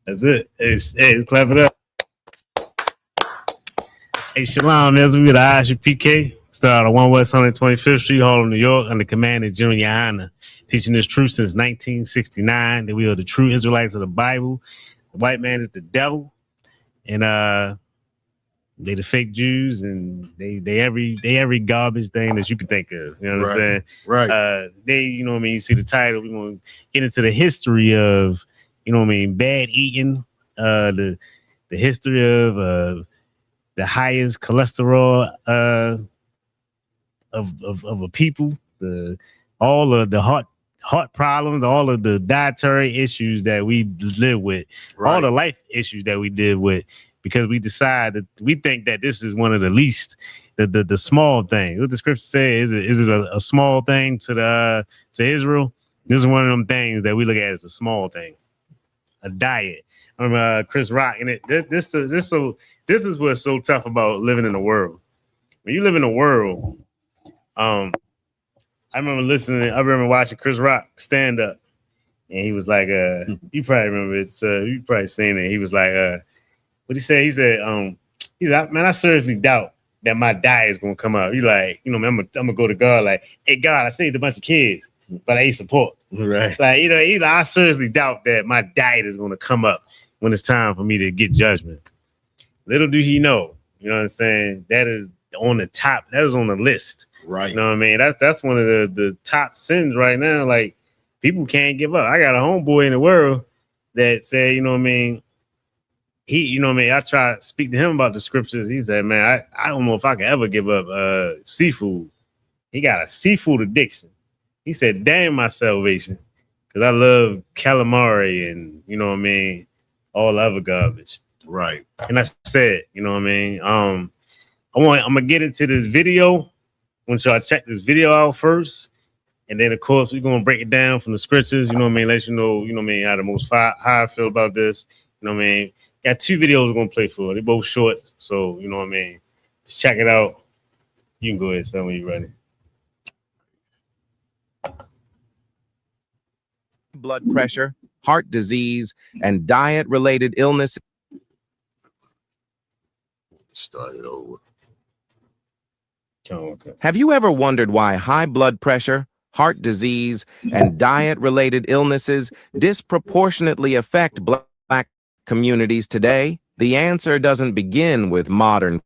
That's it. Hey, clap it up. Hey, Shalom, that's we the ISUPK. Started on 1 West 125th Street, Harlem, New York, under command of General Yohana, teaching this truth since 1969 that we are the true Israelites of the Bible. The white man is the devil, and they the fake Jews, and they every garbage thing that you can think of. You understand? Right. They, you know what I mean. You see the title. We're gonna get into the history of, you know what I mean, bad eating. The history of the highest cholesterol of a people, all of the heart problems, all of the dietary issues that we live with, all the life issues that we live with, because we decide that we think that this is one of the least, the small thing. What the scripture says, is it a small thing to Israel? This is one of them things that we look at as a small thing, a diet. I remember Chris Rock, and this is what's so tough about living in the world. When you live in the world, I remember watching Chris Rock stand up, and he was like, you probably remember it, so you probably seen it. He was like, what he said? He said, man, I seriously doubt that my diet is gonna come out. You like, you know, man, I'm gonna go to God like, hey God, I saved a bunch of kids, but I ate support. Right. Like, you know, I seriously doubt that my diet is gonna come up when it's time for me to get judgment. Little do he know, you know what I'm saying? That is on the top. That is on the list. Right. You know what I mean? That's one of the top sins right now. Like, people can't give up. I got a homeboy in the world that said, you know what I mean? He, you know what I mean? I try to speak to him about the scriptures. He said, man, I don't know if I can ever give up seafood. He got a seafood addiction. He said, damn my salvation. Because I love calamari and, you know what I mean, all the other garbage. Right. And I said, you know what I mean? I'm gonna get into this video. I want y'all to check this video out first. And then of course we're gonna break it down from the scriptures, you know what I mean, let you know what I mean, how I feel about this. You know what I mean? Got two videos we're gonna play for. They're both short, so you know what I mean. Just check it out. You can go ahead and tell me you're ready. Blood pressure, heart disease, and diet-related illness. Start it over. Oh, okay. Have you ever wondered why high blood pressure, heart disease, and diet-related illnesses disproportionately affect Black communities today? The answer doesn't begin with modern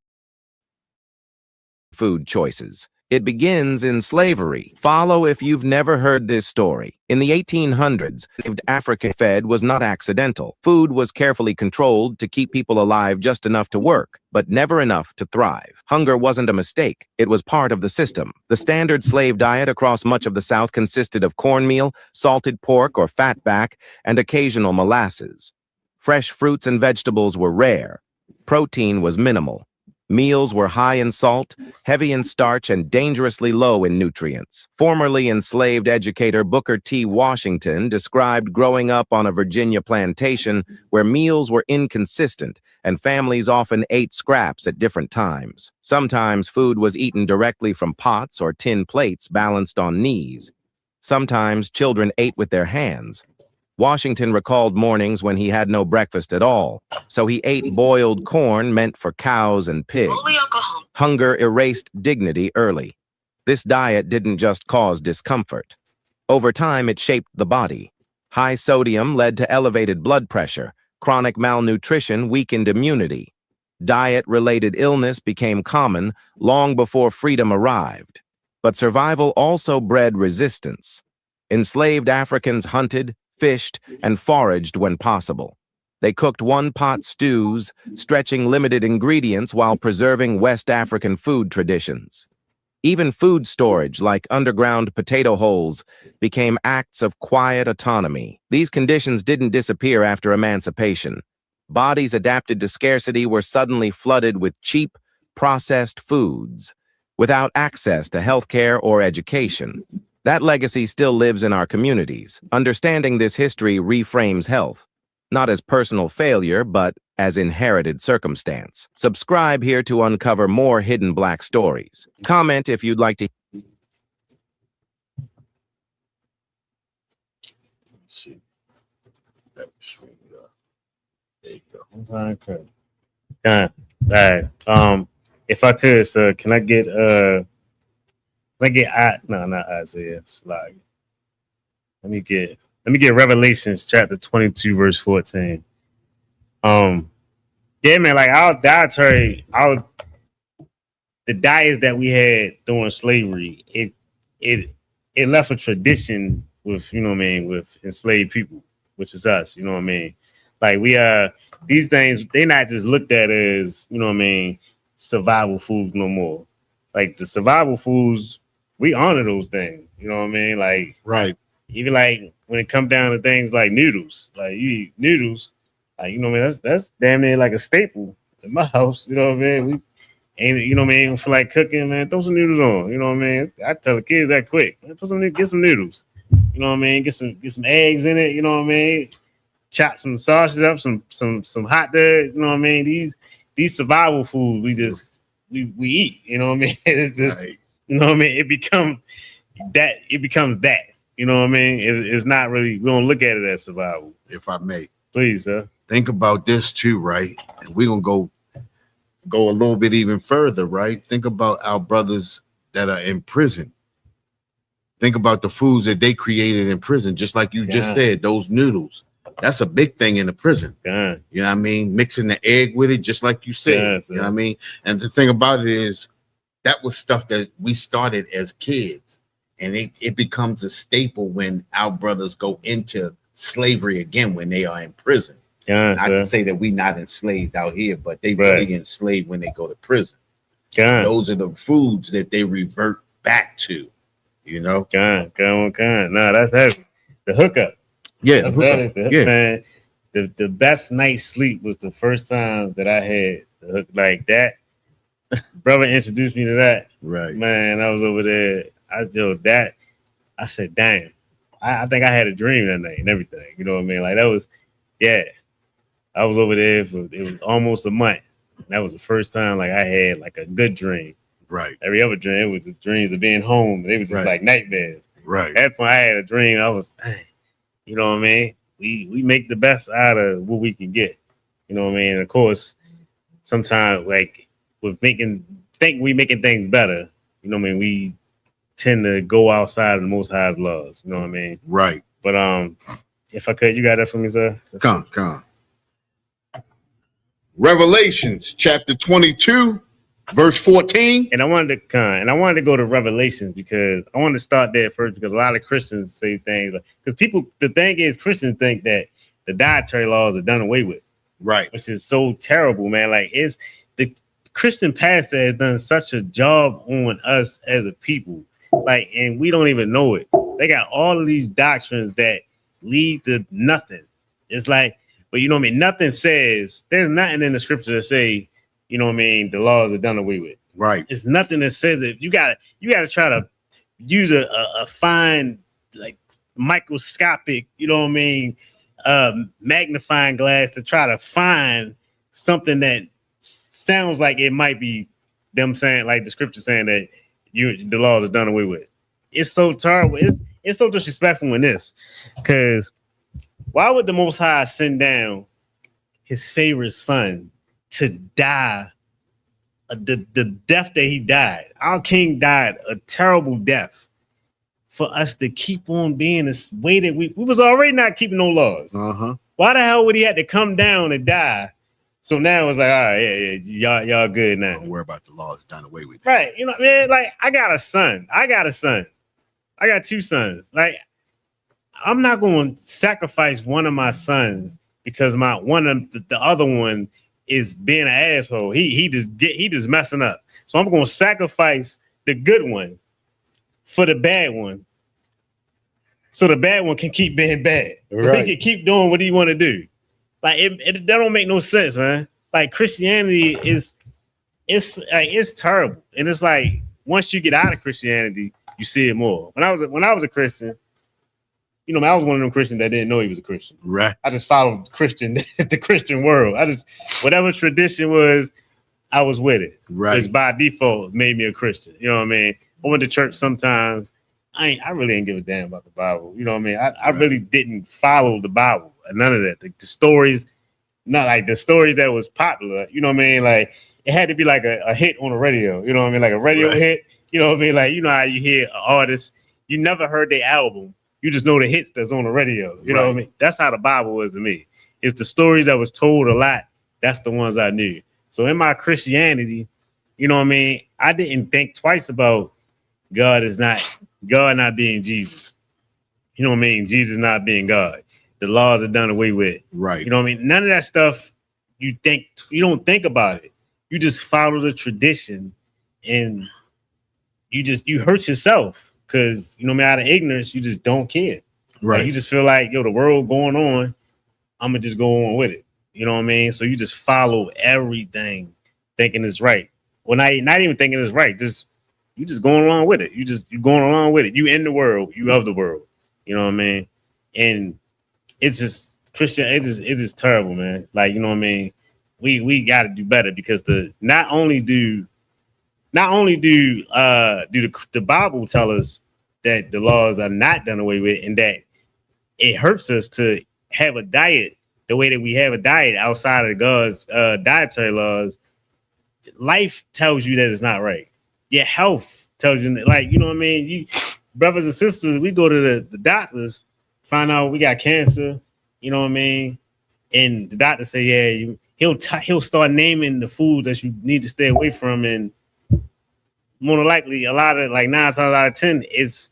food choices. It begins in slavery. Follow if you've never heard this story. In the 1800s, African fed was not accidental. Food was carefully controlled to keep people alive just enough to work, but never enough to thrive. Hunger wasn't a mistake. It was part of the system. The standard slave diet across much of the South consisted of cornmeal, salted pork or fatback, and occasional molasses. Fresh fruits and vegetables were rare. Protein was minimal. Meals were high in salt, heavy in starch, and dangerously low in nutrients. Formerly enslaved educator Booker T. Washington described growing up on a Virginia plantation where meals were inconsistent and families often ate scraps at different times. Sometimes food was eaten directly from pots or tin plates balanced on knees. Sometimes children ate with their hands. Washington recalled mornings when he had no breakfast at all, so he ate boiled corn meant for cows and pigs. Hunger erased dignity early. This diet didn't just cause discomfort. Over time, it shaped the body. High sodium led to elevated blood pressure. Chronic malnutrition weakened immunity. Diet-related illness became common long before freedom arrived. But survival also bred resistance. Enslaved Africans hunted, fished, and foraged when possible. They cooked one-pot stews, stretching limited ingredients while preserving West African food traditions. Even food storage, like underground potato holes, became acts of quiet autonomy. These conditions didn't disappear after emancipation. Bodies adapted to scarcity were suddenly flooded with cheap, processed foods, without access to healthcare or education. That legacy still lives in our communities. Understanding this history reframes health, not as personal failure, but as inherited circumstance. Subscribe here to uncover more hidden Black stories. Comment if you'd like to. Let's see. That was, Okay. All right. If I could, sir, can I get no, not Isaiah. Slide. Let me get Revelations chapter 22, verse 14. Yeah, man, like our dietary, the diets that we had during slavery, it left a tradition with, you know what I mean, with enslaved people, which is us, you know what I mean? Like we these things, they not just looked at as, you know what I mean, survival foods no more. Like the survival foods, we honor those things, you know what I mean? Like Right. even like when it comes down to things like noodles, like you eat noodles, like you know what I mean, that's damn near like a staple in my house, you know what I mean? We ain't, you know what I mean, feel like cooking, man, throw some noodles on, you know what I mean? I tell the kids that quick, man, get some noodles, you know what I mean? Get some eggs in it, you know what I mean? Chop some sausage up, some hot dog, you know what I mean? These survival foods we eat, you know what I mean? It's just Right. you know what I mean? It becomes that. You know what I mean? It's not really, we don't look at it as survival. If I may, Please, sir. think about this too, right? And we're gonna go a little bit even further, right? Think about our brothers that are in prison. Think about the foods that they created in prison, just like you just said, those noodles. That's a big thing in the prison. You know what I mean? Mixing the egg with it, just like you said. You know what I mean? And the thing about it is that was stuff that we started as kids. And it becomes a staple when our brothers go into slavery again when they are in prison. Not to say that we're not enslaved out here, but they really enslaved when they go to prison. Those are the foods that they revert back to, you know? No, that's heavy. The hookup. Yeah, Man, the best night's sleep was the first time that I had the hook like that. Brother introduced me to that. Right. Man, I was over there. I said, damn. I think I had a dream that night and everything. You know what I mean? Like that was, yeah. I was over there for it was almost a month. That was the first time like I had like a good dream. Right. Every other dream, it was just dreams of being home. They was just like nightmares. Right. At that point, I had a dream. I was, you know what I mean? We make the best out of what we can get. You know what I mean? And of course, sometimes like with making things better, you know what I mean? We tend to go outside of the Most High's laws. You know what I mean? Right. But if I could, you got that for me, sir? Come. Revelations chapter 22, verse 14. And I wanted to go to Revelations because I wanted to start there first because a lot of Christians say things like, because the thing is Christians think that the dietary laws are done away with. Right. Which is so terrible, man. Like it's the Christian pastor has done such a job on us as a people. Like, and we don't even know it. They got all of these doctrines that lead to nothing. It's like, but you know what I mean? Nothing says, there's nothing in the scripture that say, you know what I mean, the laws are done away with. Right. It's nothing that says it. You gotta try to use a fine, like microscopic, you know what I mean, magnifying glass to try to find something that sounds like it might be them saying, like the scripture saying that the laws are done away with. It's so terrible. It's so disrespectful in this, because why would the Most High send down his favorite son to die the death that he died? Our king died a terrible death for us to keep on being this way that we was already not keeping no laws. Why the hell would he have to come down and die? So now it's like, all right, yeah, y'all good now. Don't worry about the laws done away with. Right. You know, man, like I got a son. I got two sons. Like, I'm not going to sacrifice one of my sons because the other one is being an asshole. He just messing up. So I'm going to sacrifice the good one for the bad one, so the bad one can keep being bad. So he can keep doing what he want to do. Like that don't make no sense, man. Like Christianity it's terrible, and it's like once you get out of Christianity, you see it more. When I was a Christian, you know, I was one of them Christians that didn't know he was a Christian. Right. I just followed the Christian world. Whatever tradition was, I was with it. Right. It's by default made me a Christian. You know what I mean? I went to church sometimes. I really didn't give a damn about the Bible. You know what I mean? I really didn't follow the Bible. None of that. The stories, not like the stories that was popular. You know what I mean? Like it had to be like a hit on the radio. You know what I mean? Like a radio hit. You know what I mean? Like you know how you hear an artist, you never heard their album. You just know the hits that's on the radio. You know what I mean? That's how the Bible was to me. It's the stories that was told a lot. That's the ones I knew. So in my Christianity, you know what I mean? I didn't think twice about God not being Jesus. You know what I mean? Jesus not being God. The laws are done away with. Right. You know what I mean? None of that stuff you don't think about it. You just follow the tradition and you hurt yourself. Because, you know, out of ignorance, you just don't care. Right. Like, you just feel like, the world going on, I'm going to just go on with it. You know what I mean? So you just follow everything thinking it's right. Well, not even thinking it's right. You just going along with it. You going along with it. You in the world. You of the world. You know what I mean? And it's just, Christian, it's just terrible, man. Like, you know what I mean? We got to do better because not only do the Bible tell us that the laws are not done away with and that it hurts us to have a diet the way that we have a diet outside of God's dietary laws. Life tells you that it's not right. Your health tells you that, like, you know what I mean? You brothers and sisters, we go to the doctors, find out we got cancer, you know what I mean? And the doctor say, yeah, he'll start naming the foods that you need to stay away from, and more than likely, a lot of 9 times out of 10, it's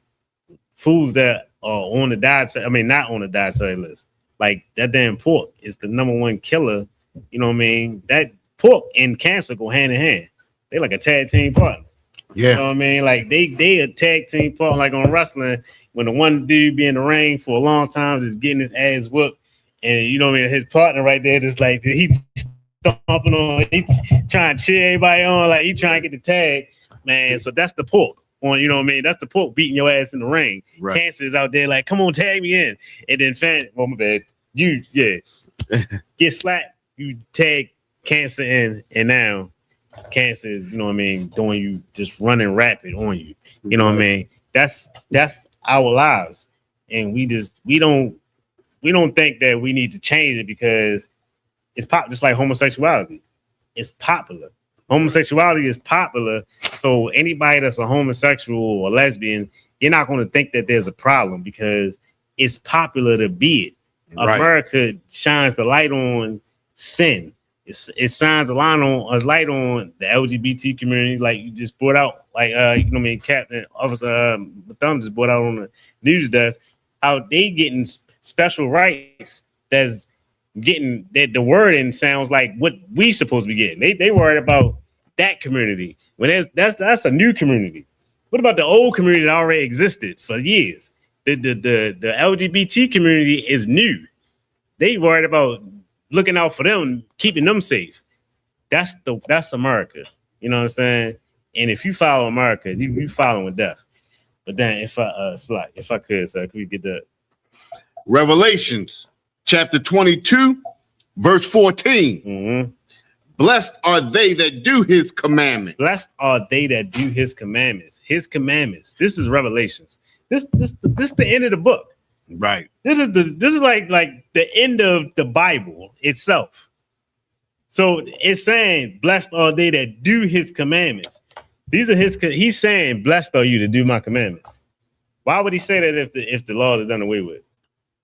foods that are on the dietary. I mean, not on the dietary list. Like that damn pork is the number one killer. You know what I mean? That pork and cancer go hand in hand. They like a tag team partner. Yeah. You know what I mean? Like they a tag team partner. Like on wrestling, when the one dude be in the ring for a long time, just getting his ass whooped, and you know what I mean, his partner right there, just like he's stomping on, he's trying to cheer everybody on, like he trying to get the tag. Man, so that's the pork on, you know what I mean? That's the pork beating your ass in the ring. Right. Cancer is out there like, come on, tag me in. And then my bad. You get slapped, you tag cancer in, and now cancer is, you know what I mean, doing you just running rapid on you. You know what I mean? That's our lives. And we don't think that we need to change it because it's just like homosexuality. It's popular. Homosexuality is popular, so anybody that's a homosexual or lesbian, you're not going to think that there's a problem because it's popular to be it. Right. America shines the light on sin. It shines a light on the LGBT community, like you just brought out, like you know what I mean, Captain Officer Thumb just brought out on the news desk how they getting special rights that's getting that the wording sounds like what we supposed to be getting. They worried about that community when that's a new community. What about the old community that already existed for years? The LGBT community is new. They worried about looking out for them, keeping them safe. That's America. You know what I'm saying? And if you follow America, you following death. But then if I could, sir, could we get that? Revelations chapter 22, verse 14. Mm-hmm. Blessed are they that do his commandments. Blessed are they that do his commandments. His commandments. This is Revelations. This the end of the book. Right. This is like the end of the Bible itself. So it's saying, blessed are they that do his commandments. These are he's saying, blessed are you to do my commandments. Why would he say that if the law is done away with?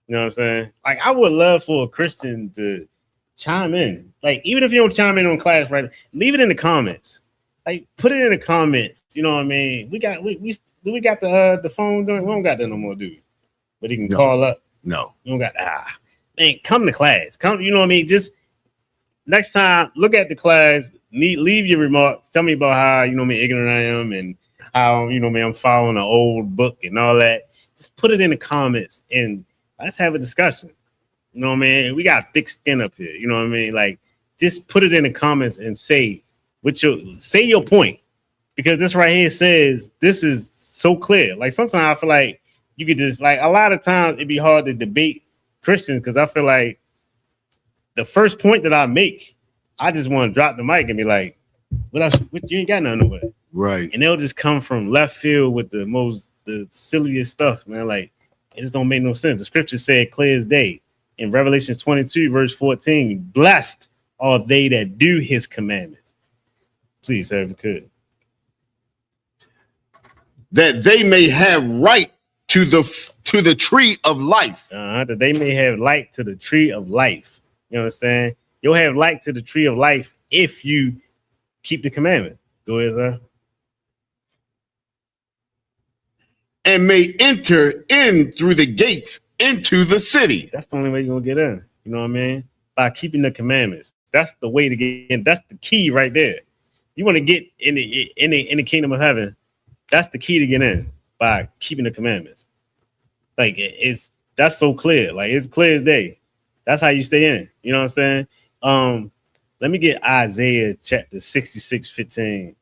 You know what I'm saying? Like, I would love for a Christian to chime in. Like, even if you don't chime in on class, right? Leave it in the comments. Like, put it in the comments. You know what I mean? We got the phone doing. We don't got that no more, do we? But he can call up. No, we don't got man. Come to class. Come. You know what I mean? Just next time, look at the class. Leave your remarks. Tell me about how you know me ignorant I am and how you know me I'm following an old book and all that. Just put it in the comments and let's have a discussion. You know what I mean? We got thick skin up here. You know what I mean? Like, just put it in the comments and say your point, because this right here says this is so clear. Like, sometimes I feel like you could just, like, a lot of times it'd be hard to debate Christians because I feel like the first point that I make, I just want to drop the mic and be like, what else? You ain't got nothing over there. Right. And they'll just come from left field with the silliest stuff, man. Like, it just don't make no sense. The scripture said clear as day. in Revelation 22, verse 14, blessed are they that do his commandments. Please, sir, if you could. That they may have right to the tree of life. That they may have light to the tree of life. You understand? You'll have light to the tree of life if you keep the commandment. Go ahead, sir. And may enter in through the gates into the city. That's the only way you're gonna get in. You know what I mean? By keeping the commandments. That's the way to get in. That's the key right there. You want to get in the kingdom of heaven. That's the key to get in, by keeping the commandments. Like that's so clear. Like it's clear as day. That's how you stay in. You know what I'm saying? Let me get Isaiah chapter 66, 15.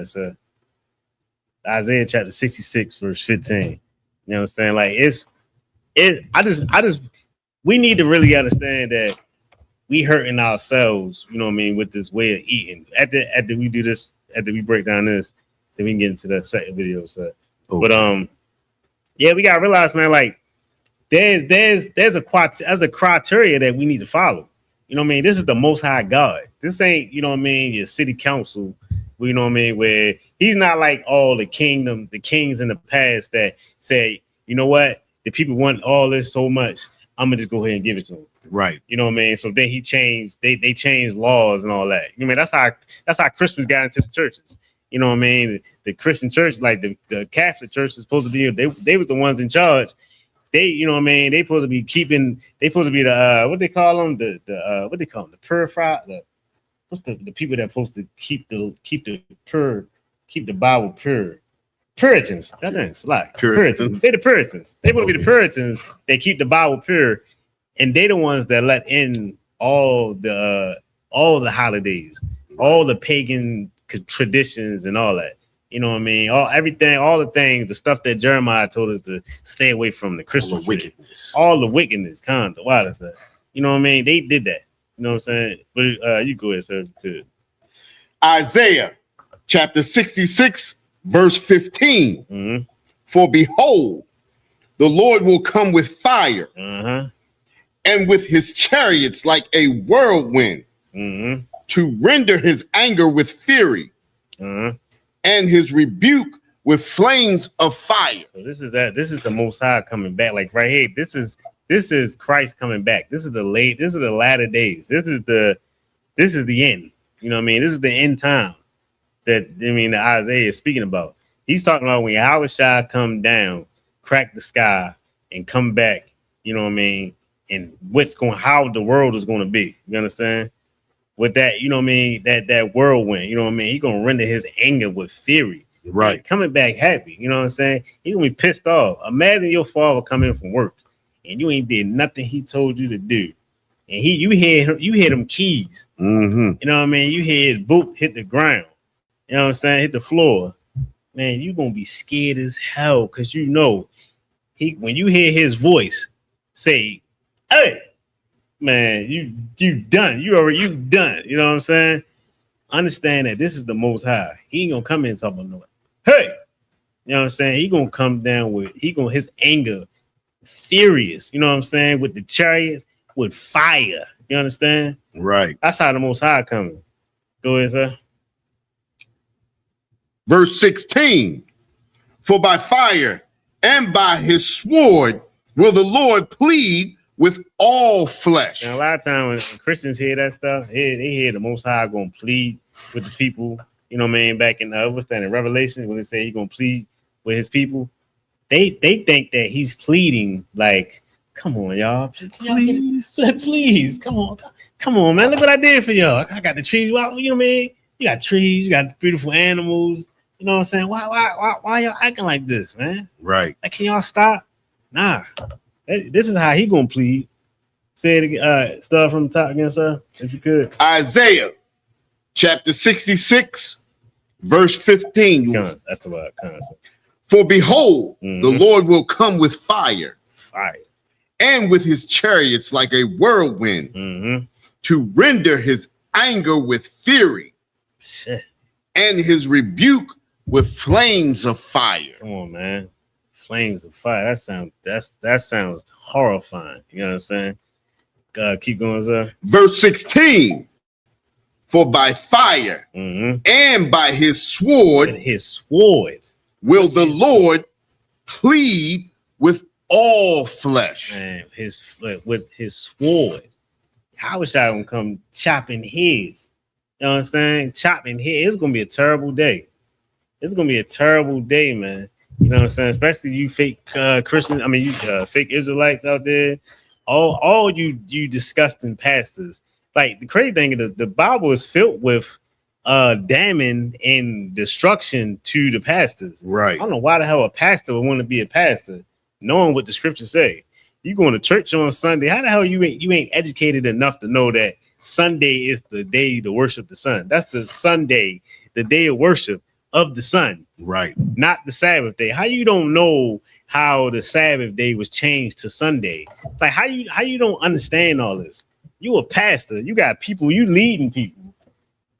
So Isaiah chapter 66, verse 15. You know what I'm saying? Like I just we need to really understand that we hurting ourselves, you know what I mean, with this way of eating. After we do this, after we break down this, then we can get into the second video. So okay. But yeah, we gotta realize, man, like there's a criteria that we need to follow. You know what I mean? This is the Most High God. This ain't, you know what I mean, your city council, you know what I mean, where he's not like all the kings in the past that say, you know what, the people want all this so much, I'm gonna just go ahead and give it to them. Right. You know what I mean? So then he changed, they changed laws and all that. You know what I mean? That's how Christmas got into the churches. You know what I mean? The Christian church, like the Catholic church is supposed to be, they was the ones in charge. They, you know what I mean? They supposed to be the what they call them? What they call them? The purified, the people that supposed to keep the Bible pure. Puritans. That name's like Puritans. They the Puritans. They want to be the Puritans. They keep the Bible pure, and they the ones that let in all the holidays, all the pagan traditions and all that. You know what I mean? All the things, the stuff that Jeremiah told us to stay away from, the Christian wickedness. All the wickedness, kind of wild stuff. You know what I mean? They did that. You know what I'm saying? But you go ahead, sir. Good. Isaiah chapter 66, verse 15. Mm-hmm. For behold, the Lord will come with fire, and with his chariots like a whirlwind, to render his anger with fury, and his rebuke with flames of fire. So this is the Most High coming back. Like right here, this is Christ coming back. This is the latter days. This is the end. You know what I mean? This is the end time that Isaiah is speaking about. He's talking about when Yahushua come down, crack the sky, and come back. You know what I mean? And how the world is going to be. You understand? With that, you know what I mean? That whirlwind, you know what I mean? He's gonna render his anger with fury. Right. Like, coming back happy. You know what I'm saying? He's gonna be pissed off. Imagine your father coming in from work and you ain't did nothing he told you to do. And you hear them keys. You know what I mean? You hear his boot hit the ground. You know what I'm saying? Hit the floor. Man, you're gonna be scared as hell because you know when you hear his voice say, hey. Man, you done. You done. You know what I'm saying? Understand that this is the Most High. He ain't gonna come in and talk about no. Hey, you know what I'm saying? He gonna come down with his anger furious. You know what I'm saying? With the chariots, with fire. You understand? Right. That's how the Most High coming. Go ahead, sir. Verse 16. For by fire and by his sword will the Lord plead with all flesh. And a lot of times when Christians hear that stuff, they hear the Most High gonna plead with the people. You know what I mean? Back in in Revelation, when they say he's gonna plead with his people, they think that he's pleading like, come on, y'all, please, come on, man, look what I did for y'all. I got the trees. Well, you know what I mean? You got trees, you got beautiful animals. You know what I'm saying? Why y'all acting like this, man? Right. Like, can y'all stop? Nah. This is how he gonna plead. Say it again. Start from the top again, sir, if you could. Isaiah chapter 66, verse 15. That's the word. For behold, the Lord will come with fire, and with his chariots like a whirlwind, to render his anger with fury, and his rebuke with flames of fire. Come on, man. Flames of fire. That sounds horrifying. You know what I'm saying? Keep going, sir. Verse 16. For by fire and by his sword, will the Lord plead with all flesh. Man, with his sword. I wish I would come chopping heads. You know what I'm saying? Chopping heads. It's gonna be a terrible day. It's gonna be a terrible day, man. You know what I'm saying? Especially you fake Christians. I mean, you fake Israelites out there. All you disgusting pastors. Like the crazy thing, the Bible is filled with damning and destruction to the pastors. Right. I don't know why the hell a pastor would want to be a pastor, knowing what the scriptures say. You going to church on Sunday? How the hell you ain't educated enough to know that Sunday is the day to worship the sun? That's the Sunday, the day of worship of the sun. Right. Not the Sabbath day. How you don't know how the Sabbath day was changed to Sunday? Like how you don't understand all this? You a pastor, you got people, you leading people.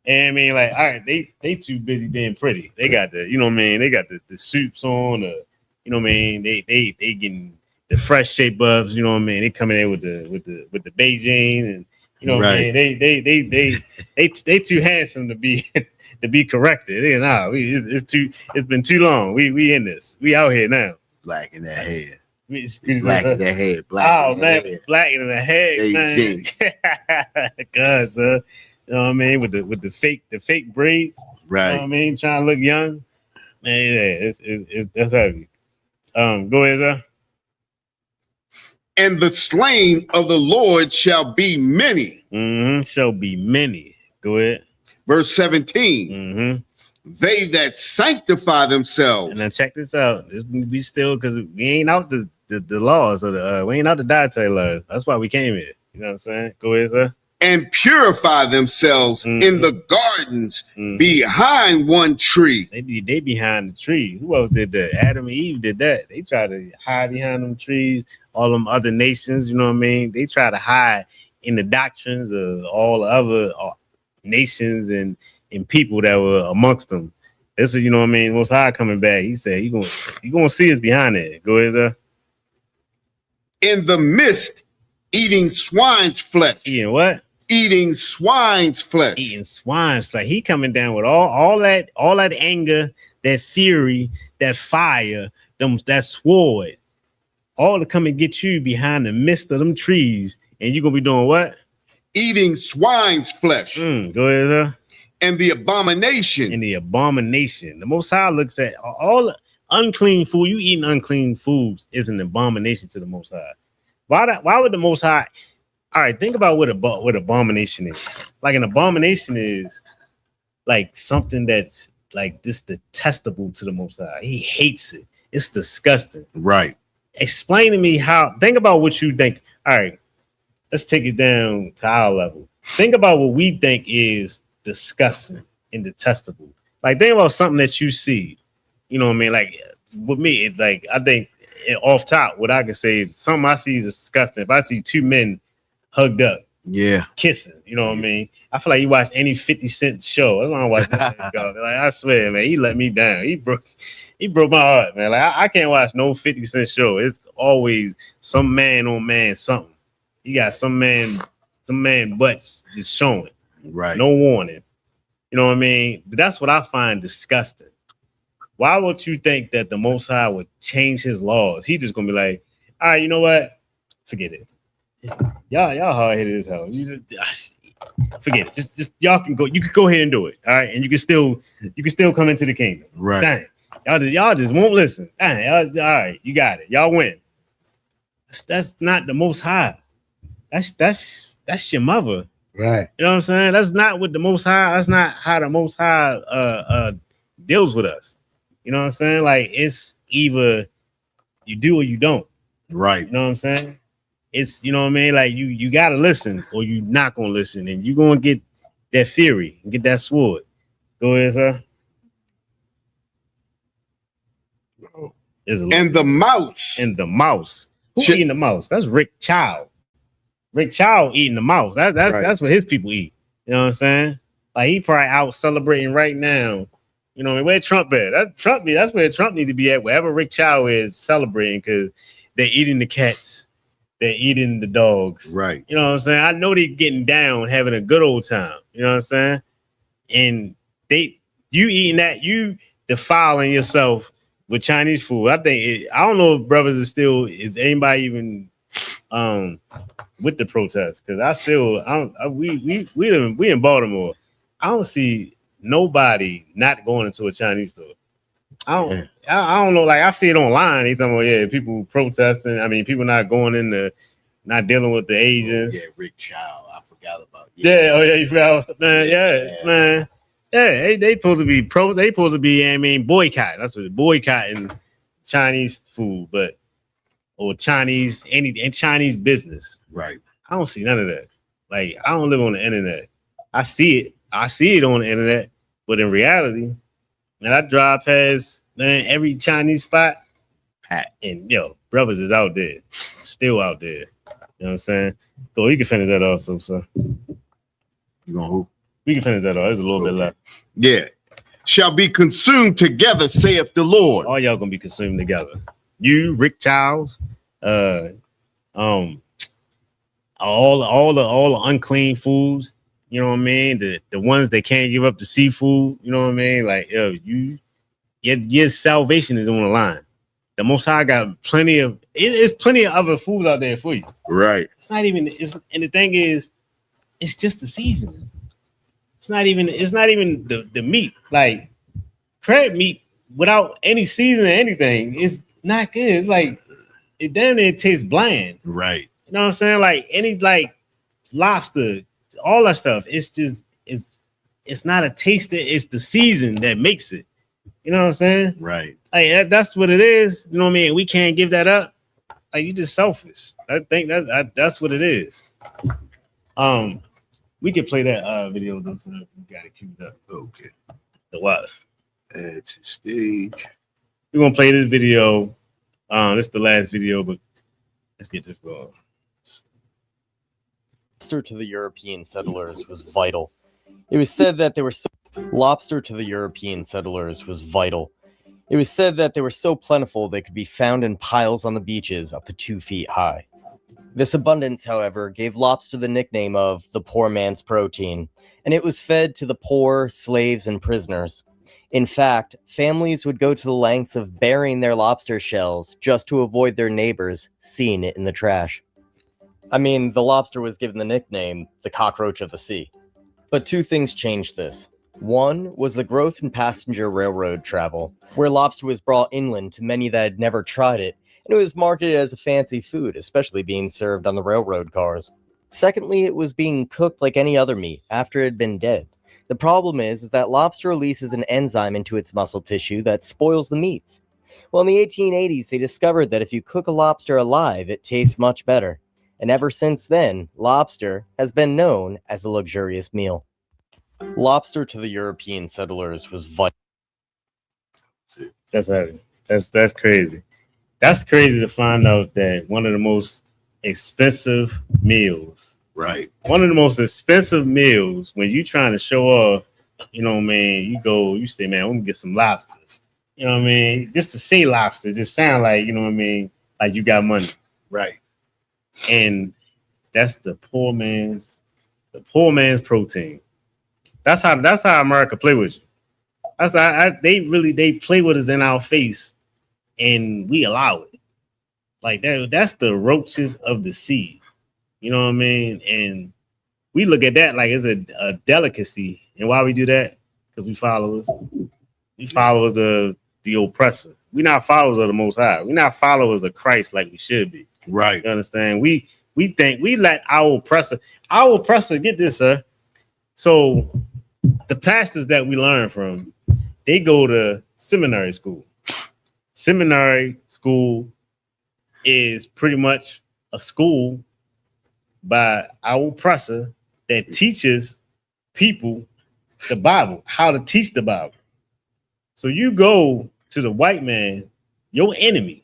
And I mean, like, all right, they too busy being pretty. They got the, you know what I mean, they got the suits on, you know what I mean, they getting the fresh shape ups, you know what I mean. They coming in with the Beijing, and you know what I mean. They too handsome to be to be corrected. It's been too long. We in this. We out here now. Black in that hair. Black in that hair. Black in the head, man. God, sir. You know what I mean? With the fake braids. Right. You know what I mean? Trying to look young. Man, yeah, it's that's heavy. Go ahead, sir. And the slain of the Lord shall be many. Shall be many. Go ahead. Verse 17. They that sanctify themselves. And then check this out. We still, because we ain't out the laws of we ain't out the dietary laws. That's why we came here. You know what I'm saying? Go ahead, sir. And purify themselves in the gardens behind one tree. They behind the tree. Who else did that? Adam and Eve did that. They tried to hide behind them trees. All them other nations, you know what I mean? They try to hide in the doctrines of all the other nations and people that were amongst them. This is, you know what I mean? Most High coming back. He said, you gonna see us behind it. Go ahead, sir. In the midst, eating swine's flesh. Eating what? Eating swine's flesh. Eating swine's flesh. He coming down with all that anger, that fury, that fire, that sword. All to come and get you behind the midst of them trees, and you're gonna be doing what? Eating swine's flesh. Go ahead, sir. And the abomination. The Most High looks at all unclean food. You eating unclean foods is an abomination to the Most High. Why would the Most High? All right, think about what abomination is. Like an abomination is like something that's like just detestable to the Most High. He hates it. It's disgusting. Right. Explain to me how. Think about what you think. All right, let's take it down to our level. Think about what we think is disgusting and detestable. Like think about something that you see. You know what I mean? Like with me, it's like I think off top, what I can say, something I see is disgusting. If I see two men hugged up, kissing, you know what I mean? I feel like you watch any 50 Cent show. That's why I watch that. Like I swear, man, he let me down. He broke my heart, man. Like I can't watch no 50 Cent show. It's always some man on man something. You got some man butts just showing. Right. No warning. You know what I mean? But that's what I find disgusting. Why would you think that the Most High would change his laws? He's just gonna be like, all right, you know what? Forget it. Y'all hard-headed as hell. Forget it. Just y'all can go. You can go ahead and do it. All right, and you can still come into the kingdom. Right. Dang. Y'all just won't listen. Dang. All right, you got it. Y'all win. That's not the Most High. That's your mother. Right. You know what I'm saying? That's not what the Most High. That's not how the Most High deals with us. You know what I'm saying? Like it's either you do or you don't. Right. You know what I'm saying? It's, you know what I mean? Like you gotta listen or you not gonna listen, and you're gonna get that fury and get that sword. Go ahead, sir. And the mouse. And the mouse. Who's eating the mouse? That's Rick Child. Rick Child eating the mouse. That's what his people eat. You know what I'm saying? Like he probably out celebrating right now. You know, where Trump at? That's where Trump need to be at. Wherever Rick Child is celebrating, because they're eating the cats. they're eating the dogs. Right. You know what I'm saying? I know they getting down, having a good old time. You know what I'm saying? And you eating that, you defiling yourself with Chinese food. I don't know if brothers is anybody even with the protest, because we in Baltimore. I don't see nobody not going into a Chinese store. I don't know. Like, I see it online. He's talking about, people protesting. I mean, people not going in not dealing with the Asians. Rick Chow. I forgot about. You forgot, man. Man. Yeah, they supposed to be They supposed to be, boycott. That's what boycotting Chinese food, or Chinese Chinese business. Right. I don't see none of that. Like, I don't live on the internet. I see it on the internet, but in reality, and I drive past every Chinese spot, and brothers is out there, still out there. You know what I'm saying? So you can finish that off, sir. You gonna who? We can finish that off. There's a little bit left. Yeah. Shall be consumed together, saith the Lord. All y'all gonna be consumed together. You, Rick Childs, all the unclean foods. You know what I mean? The ones that can't give up the seafood. You know what I mean? Like, your salvation is on the line. The Most High got plenty of other foods out there for you. Right. And the thing is, it's just the seasoning. It's not even the meat. Like, crab meat without any seasoning or anything is not good. It's like, it damn near tastes bland. Right. You know what I'm saying? Like, any lobster, all that stuff. It's not a taster. It's the season that makes it. You know what I'm saying? Right. Like, that's what it is. You know what I mean? We can't give that up. Like, you just selfish. I think that's what it is. We could play that video though, so we got it queued up. Okay. The what? Add to stage. We're gonna play this video. This is the last video, but let's get this going. Lobster to the European settlers was vital. It was said that they were lobster to the European settlers was vital. It was said that they were so plentiful they could be found in piles on the beaches up to 2 feet high. This abundance, however, gave lobster the nickname of the poor man's protein, and it was fed to the poor, slaves, and prisoners. In fact, families would go to the lengths of burying their lobster shells just to avoid their neighbors seeing it in the trash. I mean, the lobster was given the nickname the cockroach of the sea. But two things changed this. One was the growth in passenger railroad travel, where lobster was brought inland to many that had never tried it, and it was marketed as a fancy food, especially being served on the railroad cars. Secondly, it was being cooked like any other meat after it had been dead. The problem is that lobster releases an enzyme into its muscle tissue that spoils the meats. Well, in the 1880s, they discovered that if you cook a lobster alive, it tastes much better. And ever since then, lobster has been known as a luxurious meal. Lobster to the European settlers was vital. That's heavy. That's crazy. That's crazy to find out that one of the most expensive meals. Right. One of the most expensive meals when you trying to show off, you know what I mean? You say, man, let me get some lobsters. You know what I mean? Just to say lobster just sound like, you know what I mean? Like you got money. Right. And that's the poor man's protein. That's how America play with you. That's how they play with us in our face, and we allow it. Like that's the roaches of the sea. You know what I mean? And we look at that like it's a delicacy. And why we do that? Because we followers. We followers of the oppressor. We're not followers of the Most High. We're not followers of Christ like we should be. Right. You understand? We think we let our oppressor, get this, sir. So the pastors that we learn from, they go to seminary school. Seminary school is pretty much a school by our oppressor that teaches people the Bible, how to teach the Bible. So you go to the white man, your enemy.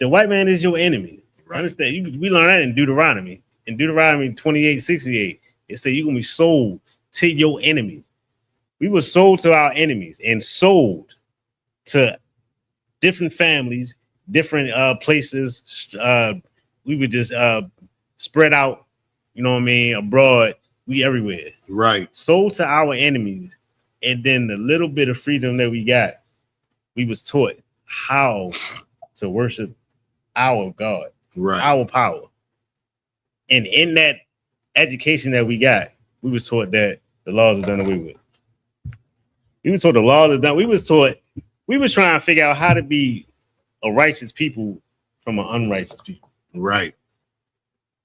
The white man is your enemy. Right. Understand? We learn that in Deuteronomy. In Deuteronomy 28:68, it says you're going to be sold to your enemy. We were sold to our enemies and sold to different families, different places, we would just spread out, you know what I mean, abroad. We everywhere. Right. Sold to our enemies. And then the little bit of freedom that we got, we was taught how to worship our God, Right. our power. And in that education that we got, we was taught that the laws are done away with. We was taught the laws are done. We was taught, we was trying to figure out how to be a righteous people from an unrighteous people. Right.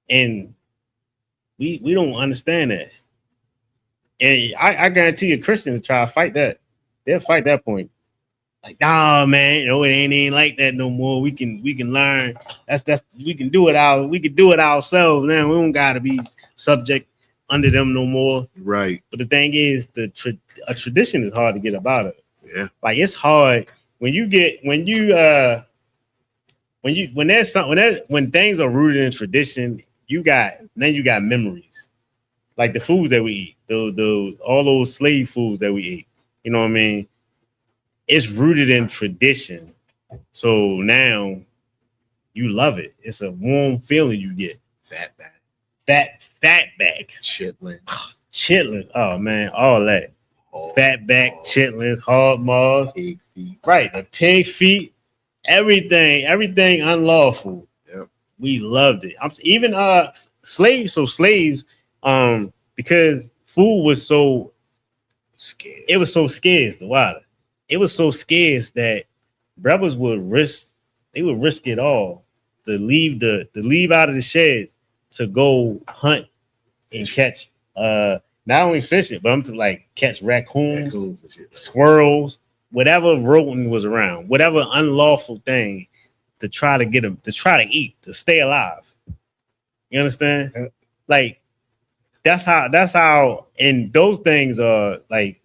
And we don't understand that. And I guarantee you, Christians will try to fight that. They'll fight that point. Like, nah, man, it ain't like that no more. We can learn. That's we can do it ourselves. Now we don't gotta be subject under them no more. Right. But the thing is, a tradition is hard to get about it. Yeah. Like it's hard when things are rooted in tradition. You got memories, like the foods that we eat, all those slave foods that we eat. You know what I mean? It's rooted in tradition. So now you love it. It's a warm feeling you get. Fatback. Chitlins. Oh man, all that. Fatback, chitlins, hog maws. Pig feet. Right, the pig feet. Everything unlawful. Yep. We loved it. Even slaves. So slaves, because food was so scarce. It was so scarce. The water. It was so scarce that brothers would risk it all to leave out of the sheds to go hunt and catch not only fishing, but I'm to like catch raccoons and squirrels, whatever rodent was around, whatever unlawful thing to try to get them to try to eat, to stay alive. You understand? Like that's how and those things are like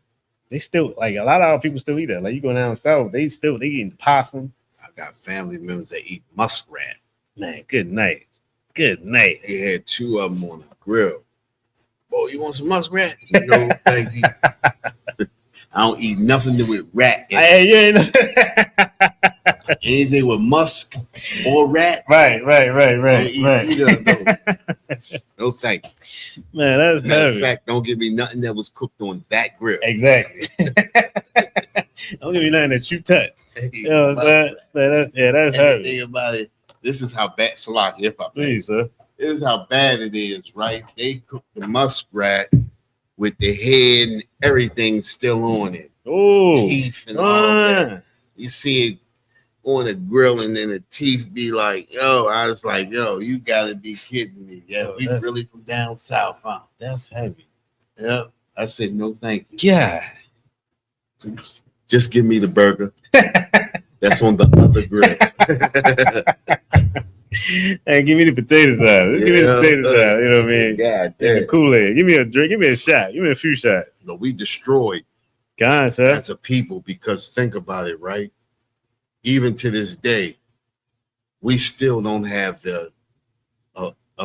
they still like a lot of our people still eat that. Like you go down south, they eating possum. I got family members that eat muskrat. Man, good night. Good night. They had 2 of them on the grill. Boy, you want some muskrat? No, thank you. I don't eat nothing with rat. Anything with musk or rat. Right. No, thank you. Man, that's Matter heavy. of fact, don't give me nothing that was cooked on that grill. Exactly. Don't give me nothing that you touch. You know what I'm saying? That's heavy. Think about it. This is how bad Salak, if I Please, sir. This is how bad it is, right? They cook the muskrat with the head and everything still on it. Oh, teeth and all that. You see it on the grill, and then the teeth be like, yo, I was like, yo, you gotta be kidding me. Yeah, we really from down south, huh? That's heavy. Yep. I said, no, thank you. Yeah. Just give me the burger. That's on the other grill. Hey, give me the potato salad. Give me the potato salad. You know what I mean? God damn. The Kool-Aid. Give me a drink. Give me a shot. Give me a few shots. No, we destroyed sir. as a people, because think about it, right? Even to this day, we still don't have a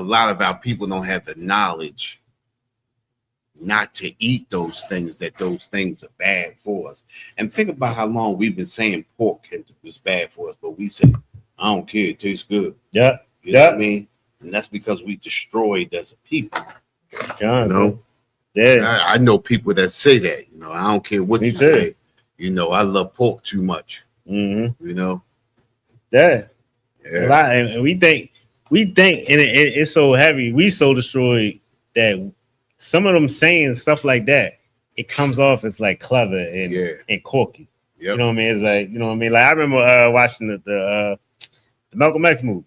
lot of our people don't have the knowledge not to eat those things, that those things are bad for us. And think about how long we've been saying pork was bad for us, but we say, I don't care, it tastes good. Yeah. You know what I mean? And that's because we destroyed as a people. You know? Yeah. I know people that say that, you know, I don't care what you say. You know, I love pork too much. Mm-hmm. You know? Yeah. And we think, and it's so heavy, we so destroyed that some of them saying stuff like that, it comes off as like clever and quirky. Yep. You know what I mean? It's like, you know what I mean? Like I remember watching the Malcolm X movie,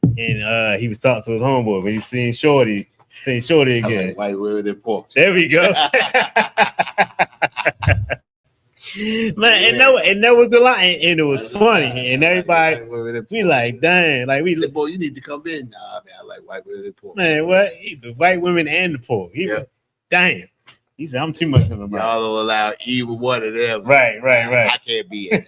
and he was talking to his homeboy when he seen Shorty again. Like, white women and pork. There we go. Man, and that was the line, and it was funny, and everybody we like, dang, like we said, boy, you need to come in. Nah, man, I like white women and pork. Man, what? The white women and the pork. Damn. He said, I'm too much of a man. Y'all don't allow either one of them. Right. I can't be in.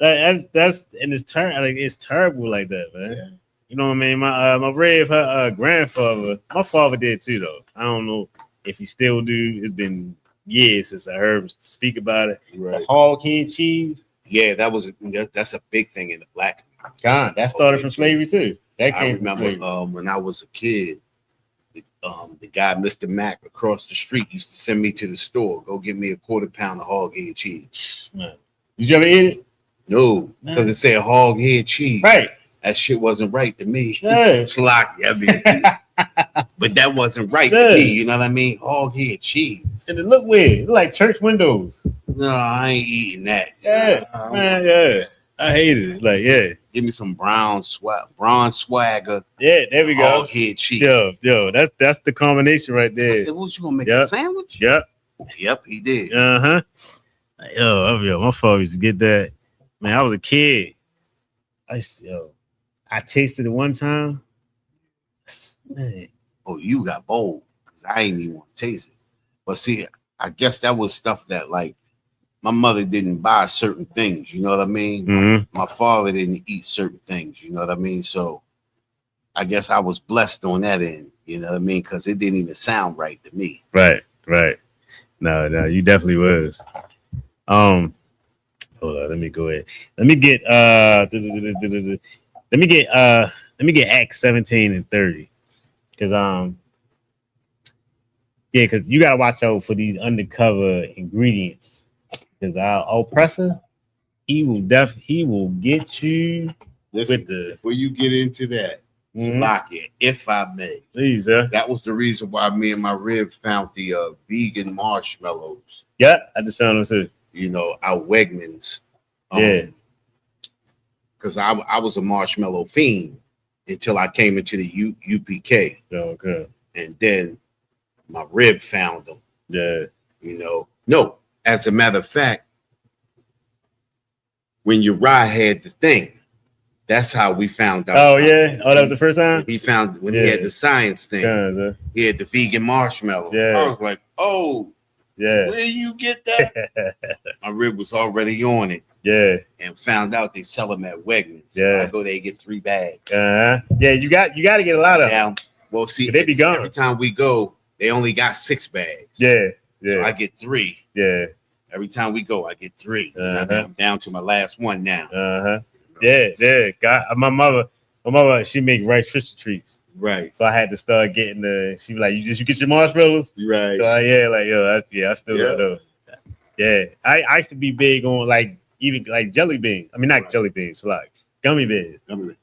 That's and it's terrible like that, man. Yeah. You know what I mean? My Rev, her grandfather, my father did too, though. I don't know if he still do. It's been years since I heard him speak about it. Right. The hog head cheese. Yeah, that's a big thing in the black community. God, that started from slavery too. That I came remember from slavery. when I was a kid, the guy, Mr. Mack, across the street used to send me to the store, go get me a quarter-pound of hog head cheese. Man. Did you ever eat it? No, because it said hog head cheese. Right. That shit wasn't right to me. Yeah. Slocky, I mean, but that wasn't right Yeah. to me. You know what I mean? Hog head cheese. And it looked weird. It looked like church windows. No, I ain't eating that. Yeah, man, yeah. I hated it. Like, yeah. Give me some bronze swagger. Yeah, there we go. Hog head cheese. Yo, that's the combination right I there. said, what you gonna make a sandwich? Yep. Yep, he did. Uh-huh. Yo, my father used to get that. Man, I was a kid. I tasted it one time. Man. Oh, you got bold because I ain't even want to taste it. But see, I guess that was stuff that like my mother didn't buy certain things. You know what I mean? Mm-hmm. My father didn't eat certain things. You know what I mean? So I guess I was blessed on that end. You know what I mean? Because it didn't even sound right to me. Right. No, you definitely was. Hold on, let me go ahead. Let me get Acts 17 and 30. Because because you gotta watch out for these undercover ingredients. Because our oppressor, he will get you. Listen, with the before you get into that, lock it, if I may. Please, sir. That was the reason why me and my rib found the vegan marshmallows. Yeah, I just found them too. You know, our Wegmans. Because I was a marshmallow fiend until I came into the UPK. Oh, okay. And then my rib found them. Yeah. You know, no, as a matter of fact, when Uriah had the thing, that's how we found out. Oh, yeah? Oh, that was the first time? He found when he had the science thing. He had the vegan marshmallow. Yeah. I was like, oh, yeah. Where you get that? My rib was already on it. Yeah. And found out they sell them at Wegmans. Yeah. I go there and get 3 bags. Yeah, you got to get a lot of them. Well, see, they be gone. Every time we go, they only got 6 bags. Yeah. So I get 3. Yeah. Every time we go, I get 3. I'm down to my last one now. Yeah. God, my mother, she make Rice Krispie treats. Right. So I had to start getting she was like, you get your marshmallows? Right. So I still got those. Yeah. I used to be big on even jelly beans. I mean, not jelly beans, like gummy bears. Man,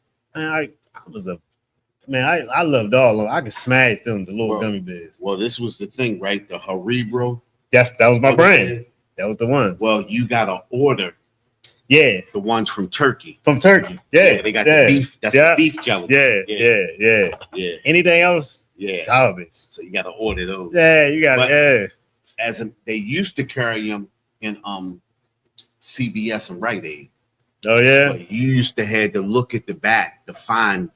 I loved all of them. I could smash them, the little gummy bears. Well, this was the thing, right? The Haribo. That was my brand. That was the one. Well, you got to order. Yeah, the ones from Turkey. Yeah, they got the beef. That's the beef gelatin. Yeah. Anything else? Yeah, garbage. So you got to order those. Yeah, you got to. They used to carry them in CVS and Rite Aid. Oh yeah. But you used to have to look at the back to find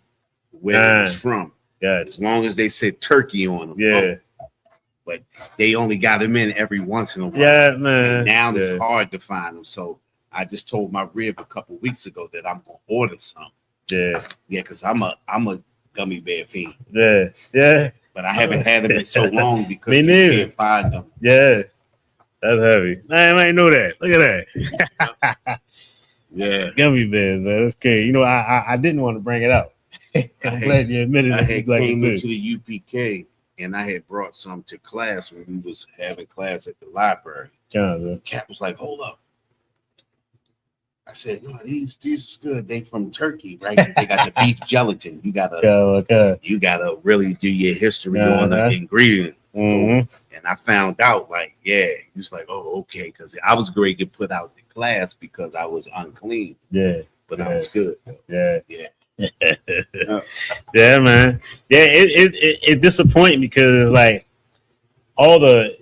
where it was from. Yeah. As long as they said Turkey on them. Yeah. But they only got them in every once in a while. Yeah, man. And now it's hard to find them. So I just told my rib a couple weeks ago that I'm gonna order some. Yeah, because I'm a gummy bear fiend. Yeah. But I haven't had them in so long because you can't find them. Yeah, that's heavy. Man, I ain't know that. Look at that. Yeah, gummy bears, man. That's crazy. You know, I didn't want to bring it up. I'm glad you admitted it. I had came into the UPK and I had brought some to class when we was having class at the library. Cat was like, "Hold up." I said, "No, these is good. They from Turkey, right? They got the beef gelatin. You gotta, you gotta really do your history on the ingredient." Mm-hmm. And I found out, he was like, "Oh, okay," because I was great to put out the class because I was unclean. Yeah, but I was good. Yeah. Yeah, man. Yeah, it's disappointing because all the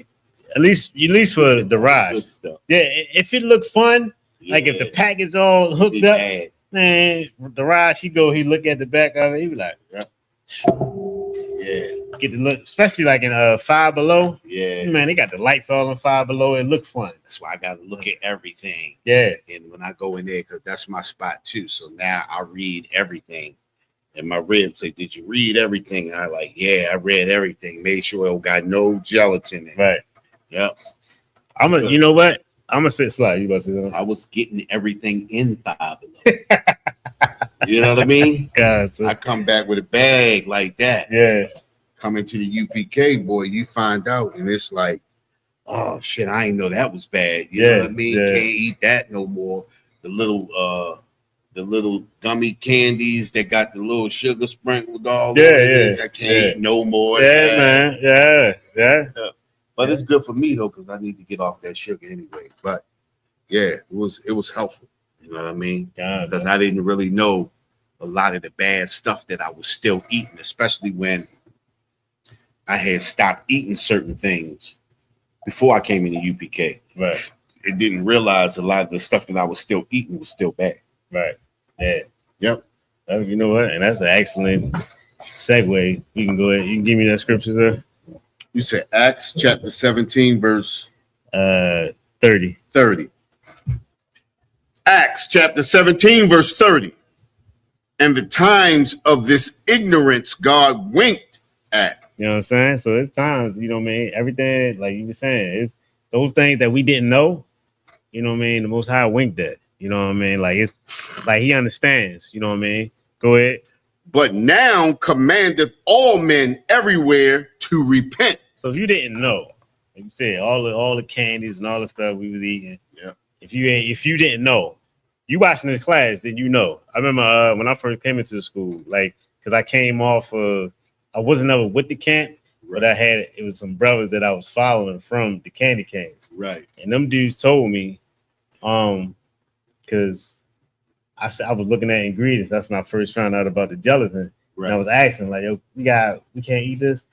at least for the ride. Yeah, if it looked fun. If the package all hooked up, man, the ride, he look at the back of it, he be like, get the look, especially in Five Below. Yeah, man, they got the lights all in Five Below. It look fun. That's why I got to look at everything. Yeah, and when I go in there, because that's my spot too. So now I read everything. And my ribs say, "Did you read everything?" And I I read everything. Made sure it got no gelatin in it. Right. Yep. You know what? I'm gonna sit slide. You about to say that? I was getting everything in Five Below. You know what I mean? God, so, I come back with a bag like that. yeah. Coming to the UPK, boy, you find out, and it's like, oh shit, I didn't know that was bad. You know what I mean? Yeah. Can't eat that no more. The little gummy candies that got the little sugar sprinkled all over it. I can't eat no more. Yeah, man. Yeah. But it's good for me though, because I need to get off that sugar anyway. But yeah, it was helpful. You know what I mean? Because I didn't really know a lot of the bad stuff that I was still eating, especially when I had stopped eating certain things before I came into UPK. Right. It didn't realize a lot of the stuff that I was still eating was still bad. Right. Yeah. Yep. You know what? And that's an excellent segue. You can go ahead. You can give me that scripture, sir. You said Acts chapter 17, verse 30. Acts chapter 17, verse 30. And the times of this ignorance God winked at. You know what I'm saying? So it's times, you know what I mean? Everything, like you were saying, it's those things that we didn't know, you know what I mean? The Most High winked at, you know what I mean? Like it's like he understands, you know what I mean? Go ahead. But now commandeth all men everywhere to repent. So if you didn't know, like you said, all the candies and all the stuff we was eating, yeah. If you didn't know, you watching this class, then you know. I remember when I first came into the school, like because I came off of I wasn't ever with the camp, but it was some brothers that I was following from the candy canes. Right. And them dudes told me, because I was looking at ingredients. That's when I first found out about the gelatin. Right. And I was asking, like, yo, we can't eat this.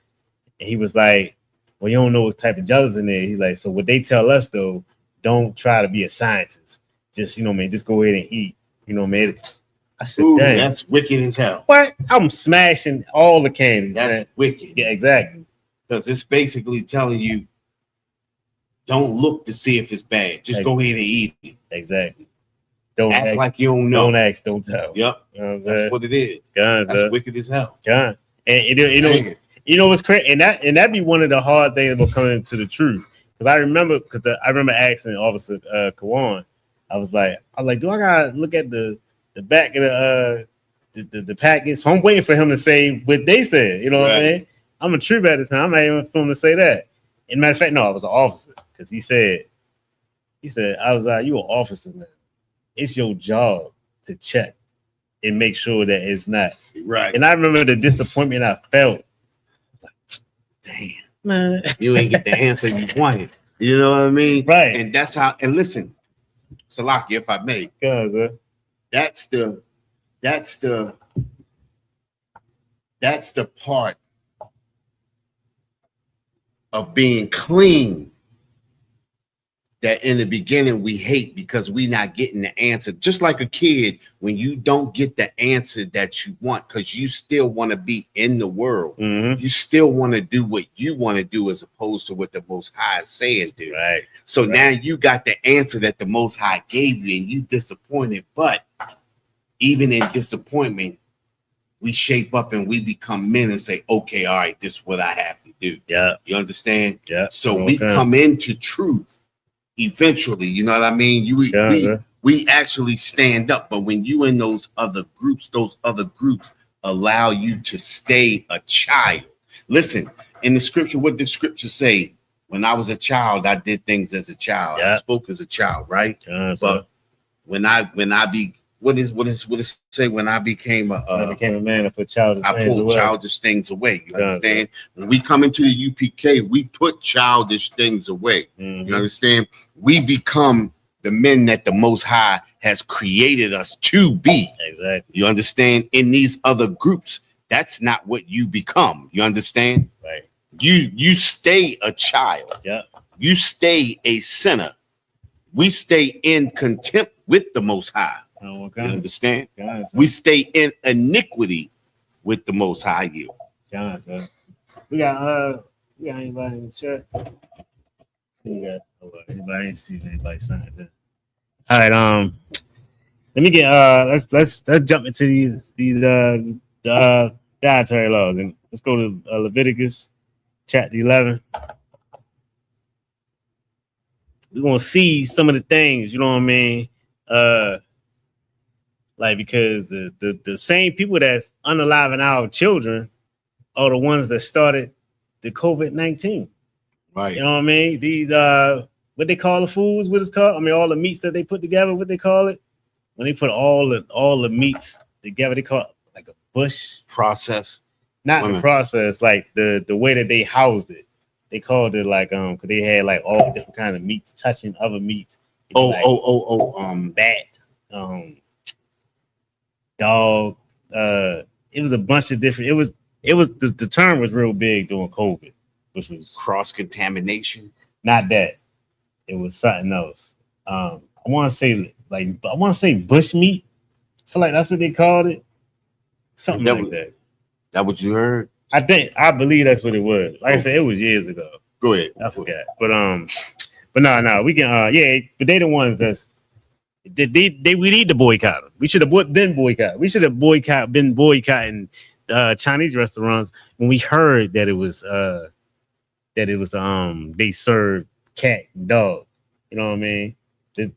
And he was like, well, you don't know what type of gelatin there. He's like, so what they tell us though, don't try to be a scientist. Just, you know, man, just go ahead and eat. You know, man. I said, dang, that's wicked as hell. What? I'm smashing all the candies. That's man. Wicked. Yeah, exactly. Because it's basically telling you, don't look to see if it's bad. Just go ahead and eat it. Exactly. Don't act like you don't know. Don't ask, don't tell. Yep. You know what I'm saying? That's what it is. God, that's wicked as hell. God. And you know what's crazy? And that be one of the hard things about coming to the truth. Because I remember asking Officer Kawan, I was like, do I gotta look at the back of the package? So I'm waiting for him to say what they said. You know what I mean? I'm a trooper at the time. I'm not even for him to say that. And matter of fact, no, I was an officer because he said, I was like, you an officer, man. It's your job to check and make sure that it's not. Right. And I remember the disappointment I felt. I was like, damn, man, you ain't get the answer you wanted. You know what I mean? Right. And that's how, and listen, Salaki, if I may, that's the part of being clean that in the beginning we hate because we not getting the answer. Just like a kid, when you don't get the answer that you want, because you still want to be in the world, you still want to do what you want to do as opposed to what the Most High is saying do. Right. So now you got the answer that the Most High gave you and you disappointed. But even in disappointment, we shape up and we become men and say, okay, all right, this is what I have to do. Yeah. You understand? Yeah. So we come into truth eventually. You know what I mean? We actually stand up. But when you in those other groups allow you to stay a child. Listen, in the scripture, what the scripture say? When I was a child, I did things as a child. I spoke as a child, right? But when I what does it say? When I became a man, I put childish things away. You understand? When we come into the UPK, we put childish things away. You understand? We become the men that the Most High has created us to be. Exactly. You understand? In these other groups, that's not what you become. You understand? Right. You stay a child. Yeah. You stay a sinner. We stay in contempt with the Most High. You understand? We stay in iniquity with the Most High. You. We got anybody in the chat? Anybody see anybody sign it? All right. Let me get let's jump into these dietary laws and let's go to Leviticus chapter 11. We're gonna see some of the things, you know what I mean, Like, because the same people that's unaliving our children are the ones that started the COVID-19. Right. You know what I mean? These what they call the foods, what it's called? I mean, all the meats that they put together, what they call it? When they put all the meats together, they call it like a bush process. Not the process, like the way that they housed it. They called it like because they had like all different kinds of meats touching other meats. Bat, dog. It was a bunch of different. It was the term was real big during COVID, which was cross contamination. Not that. It was something else. I want to say bush meat. I feel like that's what they called it. Something like that. That what you heard? I believe that's what it was. Like I said, it was years ago. Go ahead. I forgot. But no, we can but they the ones that's we need to boycott them. We should have been boycott. We should have been boycotting Chinese restaurants when we heard that it was they served cat and dog. You know what I mean? We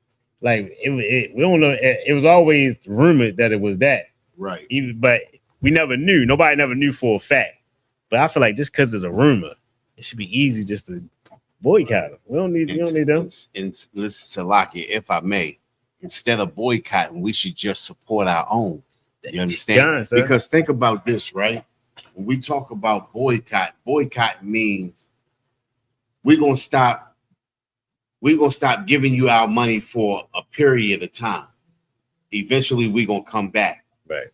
don't know. It was always rumored that it was that. Right. But we never knew. Nobody never knew for a fact. But I feel like just because of the rumor, it should be easy just to boycott them. We don't need them. And listen, Salaki, if I may, instead of boycotting, we should just support our own. You understand? Because think about this, right? When we talk about boycott means we're gonna stop giving you our money for a period of time. Eventually, we're gonna come back. Right.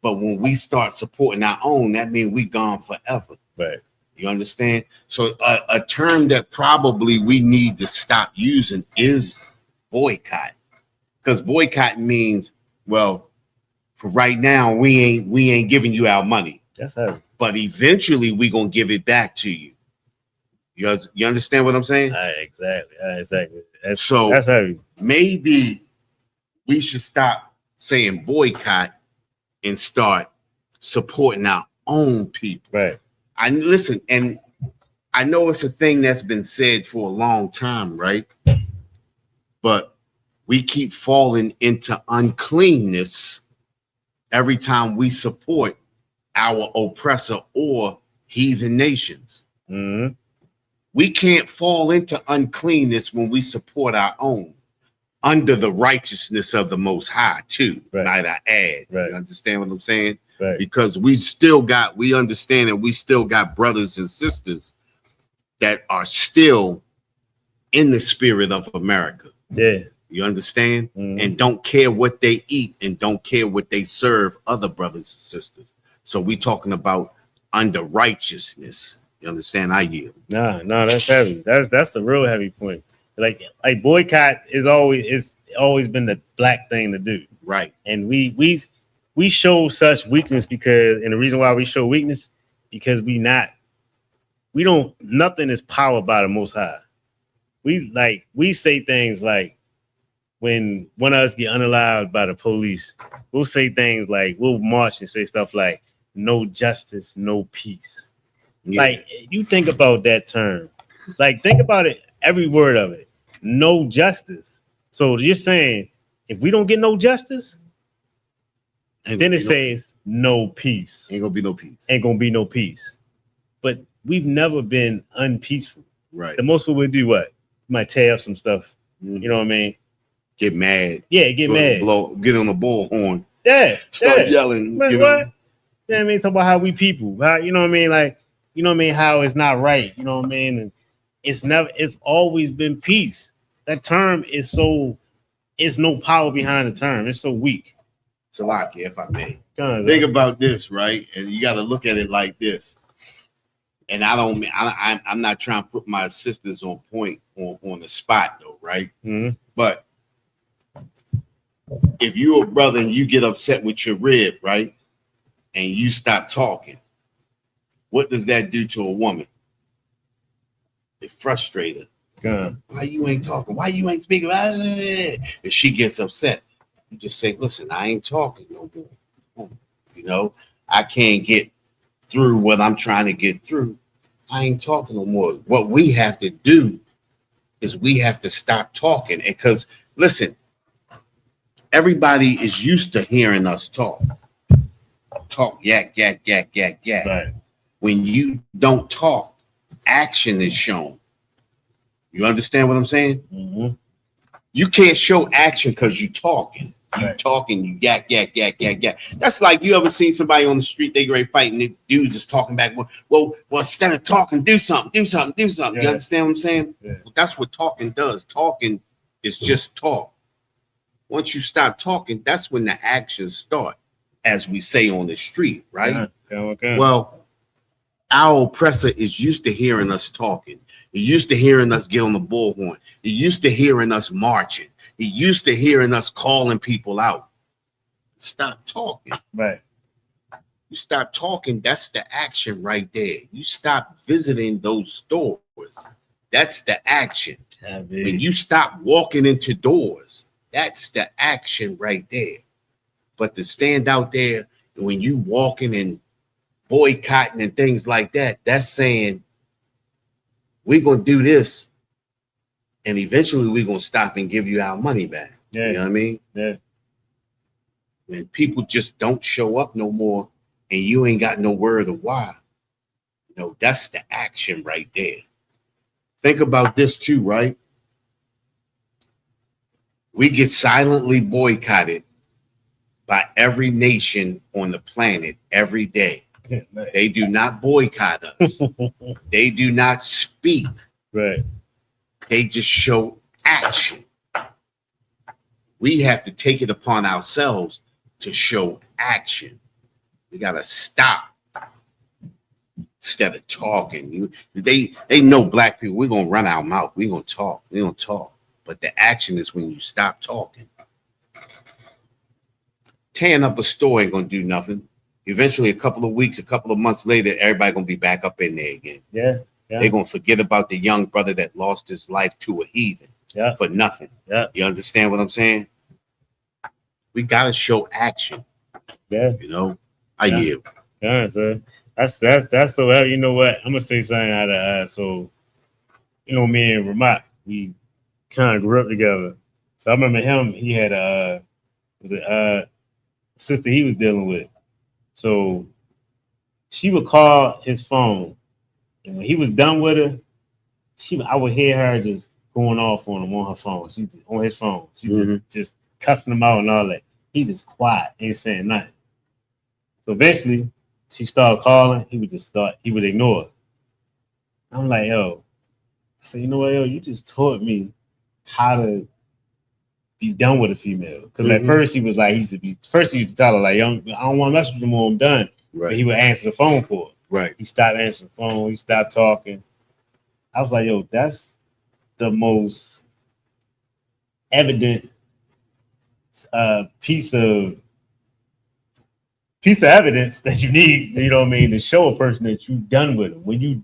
But when we start supporting our own, that means we gone forever. Right. You understand? So a term that probably we need to stop using is boycott. Because boycott means, well, for right now, we ain't giving you our money. That's heavy. But eventually we gonna give it back to you. You understand what I'm saying? Exactly. That's heavy. Maybe we should stop saying boycott and start supporting our own people. Right. And I know it's a thing that's been said for a long time, right? But we keep falling into uncleanness every time we support our oppressor or heathen nations. Mm-hmm. We can't fall into uncleanness when we support our own under the righteousness of the Most High, too. Right. Might I add? Right. You understand what I'm saying? Right. Because we understand that we still got brothers and sisters that are still in the spirit of America. Yeah. You understand? Mm-hmm. And don't care what they eat and don't care what they serve other brothers and sisters. So we talking about under righteousness. You understand? I yield. No, that's heavy. That's the real heavy point. Like boycott is always been the black thing to do. Right. And we show such weakness and the reason why we show weakness because nothing is powered by the Most High. We say things like when one of us get unalived by the police, we'll say things like we'll march and say stuff like no justice, no peace. Yeah. Like you think about that term. Like think about it, every word of it. No justice. So you're saying if we don't get no justice, then it says no peace. Ain't gonna be no peace. Ain't gonna be no peace. But we've never been unpeaceful. Right. The most we would do what? We might tear up some stuff. Mm-hmm. You know what I mean? Get mad. Yeah, get mad. Get on the bullhorn. Yeah. Start yelling. What? You know what I mean? Talk about how we people. How, you know what I mean? Like, you know what I mean? How it's not right. You know what I mean? And it's always been peace. That term is no power behind the term. It's so weak. Salaki, if I may. Think about this, right? And you got to look at it like this. And I'm not trying to put my sisters on point on the spot though, right? Mm-hmm. But if you're a brother and you get upset with your rib, right? And you stop talking, what does that do to a woman? It frustrates her. Why you ain't talking? Why you ain't speaking? If she gets upset, you just say, listen, I ain't talking no more. You know, I can't get through what I'm trying to get through. I ain't talking no more. What we have to do is we have to stop talking. Because listen, everybody is used to hearing us talk, yak, yak, yak, yak, yak. Right. When you don't talk, action is shown. You understand what I'm saying? Mm-hmm. You can't show action because you talking. You Right. talking, you yak, yak, yak, yak, yak. That's like you ever seen somebody on the street, they great fighting, the dude just talking back. Well, instead of talking, do something, do something, do something. Yeah. You understand what I'm saying? Yeah. Well, that's what talking does. Talking is just talk. Once you stop talking, that's when the actions start, as we say on the street, right? Yeah. Okay. Well, our oppressor is used to hearing us talking. He used to hearing us get on the bullhorn. He used to hearing us marching. He used to hearing us calling people out. Stop talking. Right. You stop talking, that's the action right there. You stop visiting those stores. That's the action. When you stop walking into doors, that's the action right there. But to stand out there when you walking and boycotting and things like that, that's saying we're going to do this and eventually we're going to stop and give you our money back. Yeah. You know what I mean? Yeah. When people just don't show up no more and you ain't got no word of why, that's the action right there. Think about this too, right? We get silently boycotted by every nation on the planet every day. They do not boycott us. They do not speak. Right. They just show action. We have to take it upon ourselves to show action. We gotta stop instead of talking. They know black people. We're gonna run our mouth. We're gonna talk. We're gonna talk. But the action is when you stop talking. Tearing up a store ain't gonna do nothing. Eventually, a couple of weeks, a couple of months later, everybody gonna be back up in there again. Yeah. They're gonna forget about the young brother that lost his life to a heathen for nothing. Yeah. You understand what I'm saying? We gotta show action. Yeah. I yield. Yeah, so that's so. You know what? I'm gonna say something out of so. Me and Ramat, we kind of grew up together. So I remember him. He had a sister he was dealing with. So she would call his phone, and when he was done with her, I would hear her just going off on him on her phone. She on his phone. She was just cussing him out and all that. He just quiet, ain't saying nothing. So eventually, she started calling. He would ignore her. I'm like, yo. I said, you know what, yo, you just taught me how to be done with a female. Because at first he was like, he used to tell her, like, yo, I don't want to mess with you more, I'm done. Right. But he would answer the phone for her. Right. He stopped answering the phone. He stopped talking. I was like, yo, that's the most evident piece of evidence that you need, to show a person that you done with them. When you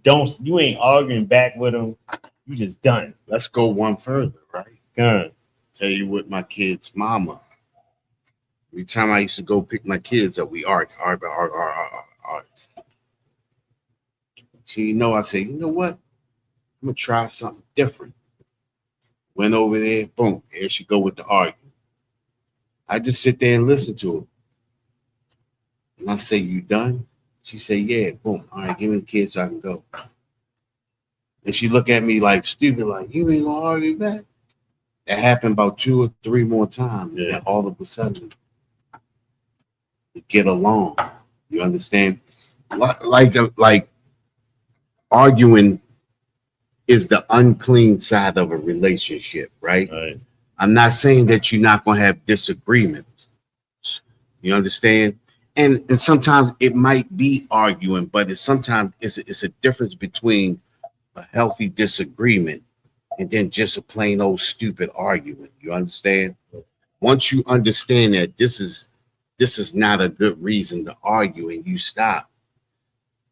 ain't arguing back with them, you just done. Let's go one further, right? Gun. Tell you what, my kid's mama. Every time I used to go pick my kids up, we argue. So I say, you know what? I'm gonna try something different. Went over there, boom, here she go with the argument. I just sit there and listen to her. And I say, you done? She say, yeah, boom. All right, give me the kids so I can go. And she look at me like stupid, like, you ain't gonna argue back? That happened about 2 or 3 more times. Yeah. And then all of a sudden, we get along. You understand? Like arguing is the unclean side of a relationship, right? I'm not saying that you're not going to have disagreements. You understand? And sometimes it might be arguing, but sometimes it's a difference between a healthy disagreement and then just a plain old stupid argument. You understand? Once you understand that this is not a good reason to argue and you stop,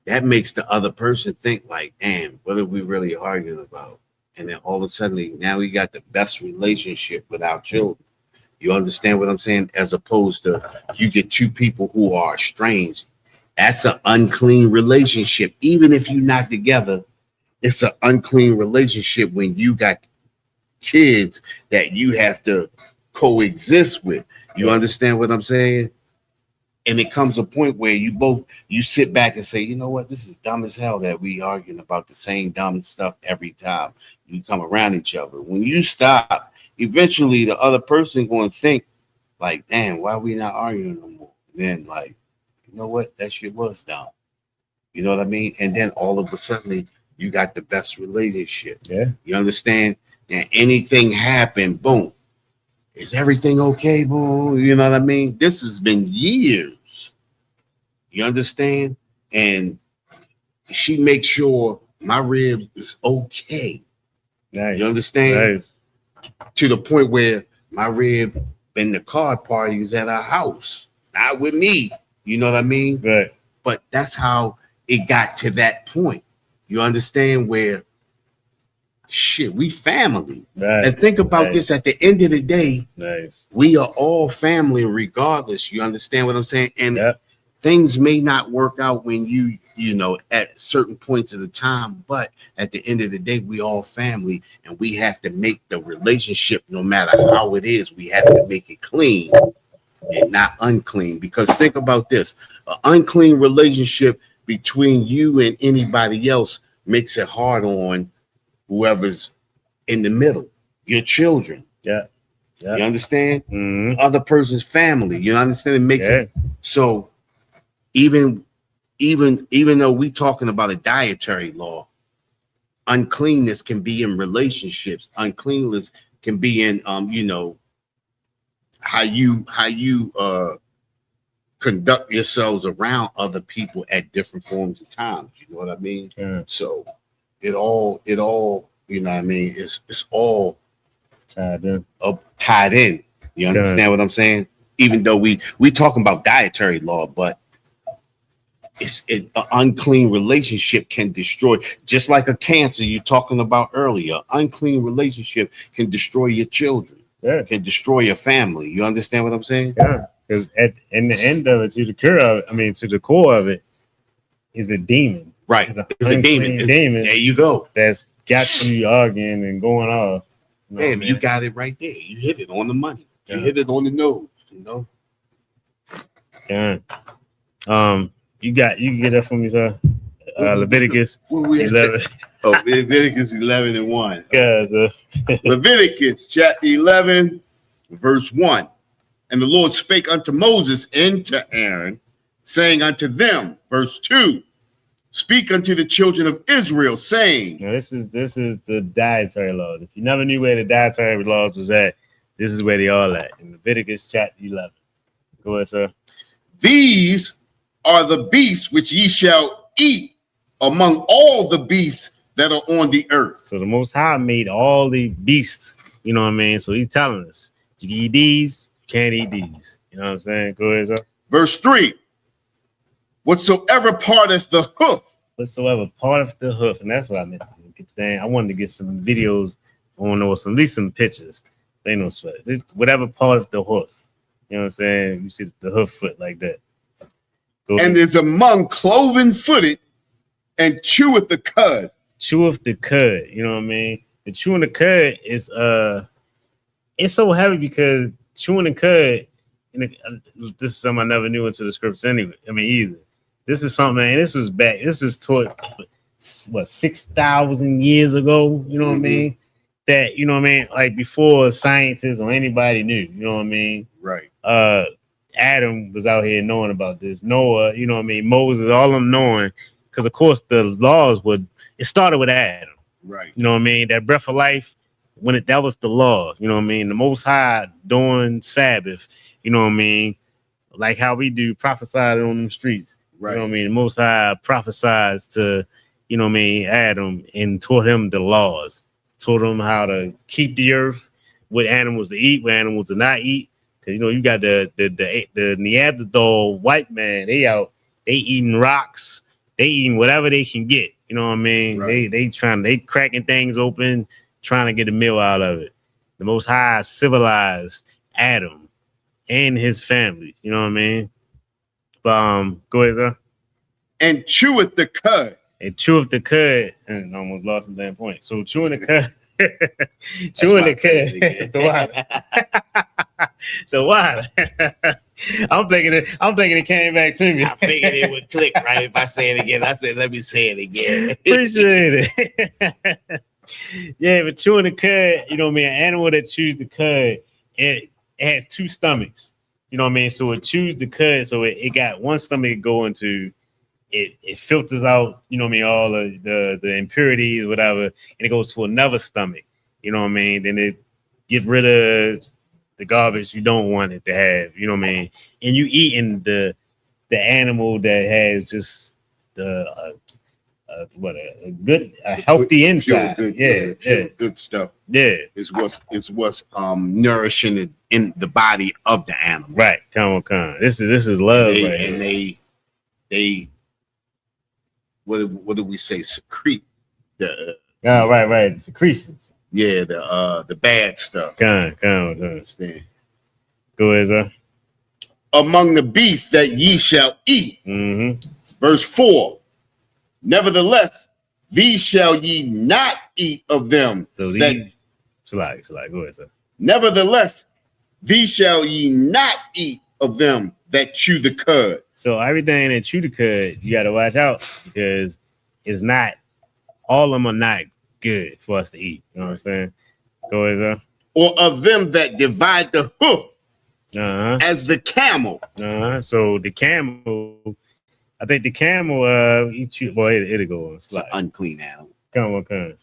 that makes the other person think like, damn, what are we really arguing about? And then all of a sudden, now we got the best relationship with our children. You understand what I'm saying? As opposed to you get 2 people who are estranged. That's an unclean relationship. Even if you're not together, it's an unclean relationship when you got kids that you have to coexist with. You understand what I'm saying? And it comes a point where you sit back and say, you know what, this is dumb as hell that we arguing about the same dumb stuff every time you come around each other. When you stop, eventually the other person going to think like, damn, why are we not arguing no more? Then like, you know what, that shit was dumb. You know what I mean? And then all of a sudden you got the best relationship. Yeah. You understand? And anything happen, boom. Is everything okay, boom? You know what I mean? This has been years. You understand? And she makes sure my ribs is okay. Nice. You understand? Nice. To the point where my rib been the card parties at our house. Not with me. You know what I mean? Right. But that's how it got to that point. You understand? Where shit, we family. Nice. And think about this, at the end of the day, nice. We are all family regardless. You understand what I'm saying? And things may not work out when you know, at certain points of the time, but at the end of the day, we all family, and we have to make the relationship, no matter how it is, we have to make it clean and not unclean. Because think about this, an unclean relationship between you and anybody else makes it hard on whoever's in the middle, your children. Yeah. You understand? Mm-hmm. Other person's family. You understand? It makes it so even though we talking about a dietary law, uncleanness can be in relationships. Uncleanness can be in you know, how you conduct yourselves around other people at different forms of times. You know what I mean? Yeah. So it all, you know what I mean? It's all tied in. You understand what I'm saying? Even though we talking about dietary law, but an unclean relationship can destroy, just like a cancer you're talking about earlier. Unclean relationship can destroy your children. Yeah. Can destroy your family. You understand what I'm saying? Yeah. Because in the end of it, to the core of it, is a demon. Right. It's a demon. There you go. That's got you arguing and going off. You know, you got it right there. You hit it on the money. You hit it on the nose. You know. Yeah. You can get that from me, sir. Leviticus 11. Leviticus 11:1. Yeah, Leviticus chapter 11, verse 1. And the Lord spake unto Moses and to Aaron, saying unto them, verse 2. Speak unto the children of Israel, saying. Now this is the dietary laws. If you never knew where the dietary laws was at, this is where they all at in Leviticus chapter 11. Go ahead, sir. These are the beasts which ye shall eat among all the beasts that are on the earth. So the Most High made all the beasts. You know what I mean? So he's telling us, you can eat these, you can't eat these. You know what I'm saying? Go ahead, sir. Verse 3. Whatsoever parteth the hoof. Whatsoever part of the hoof. And that's what I meant to get today. I wanted to get some videos on, or at least some pictures. They no sweat. Whatever part of the hoof. You know what I'm saying? You see the hoof foot like that. And is among cloven footed and cheweth the cud. Cheweth the cud. You know what I mean? The chewing the cud is it's so heavy because chewing the cud, this is something I never knew into the scripts anyway. I mean, either. This is something, man. This is taught, 6,000 years ago. You know what I mean? That, you know what I mean? Like before scientists or anybody knew. You know what I mean? Right. Adam was out here knowing about this. Noah, you know what I mean? Moses, all of them knowing. Because, of course, the laws it started with Adam. Right. You know what I mean? That breath of life, that was the law. You know what I mean? The Most High doing Sabbath. You know what I mean? Like how we do prophesied on them streets. Right. You know what I mean? The Most High prophesied to, you know what I mean, Adam, and taught him the laws. Taught him how to keep the earth, what animals to eat, what animals to not eat. Because, you know, you got the Neanderthal white man, they eating rocks. They eating whatever they can get. You know what I mean? Right. They cracking things open, trying to get a meal out of it. The Most High civilized Adam and his family. You know what I mean? But go ahead, sir. And cheweth the cud. And cheweth the cud. And I almost lost some damn point. So chewing the cud. Chewing the cud. So why? I'm thinking it came back to me. I figured it would click right if I say it again. I said, let me say it again. Appreciate it. Yeah, but chewing the cud, you know what I mean? An animal that chews the cud, it has two stomachs. You know what I mean? So it chews the cud, so it got one stomach to go into. It filters out, you know what I mean, all of the impurities, whatever, and it goes to another stomach. You know what I mean? Then it gets rid of the garbage you don't want it to have. You know what I mean? And you eating the animal that has just the a healthy inside. Good stuff. Yeah, It's what's nourishing in the body of the animal. Right. Come on. This is love, right? And they what do we say? Secrete the right. The secretions. Yeah, the bad stuff. Come on. Understand? Go ahead, sir. Among the beasts that ye shall eat. Mm-hmm. Verse 4. Nevertheless, these shall ye not eat of them. So these, Salak, go ahead, sir. Nevertheless, these shall ye not eat of them that chew the cud. So everything that chew the cud, you got to watch out because it's not, all of them are not good for us to eat. You know what I'm saying? Go ahead, sir. Or of them that divide the hoof as the camel. So the camel, I think the camel, it'll go on. It's an unclean animal. Come on.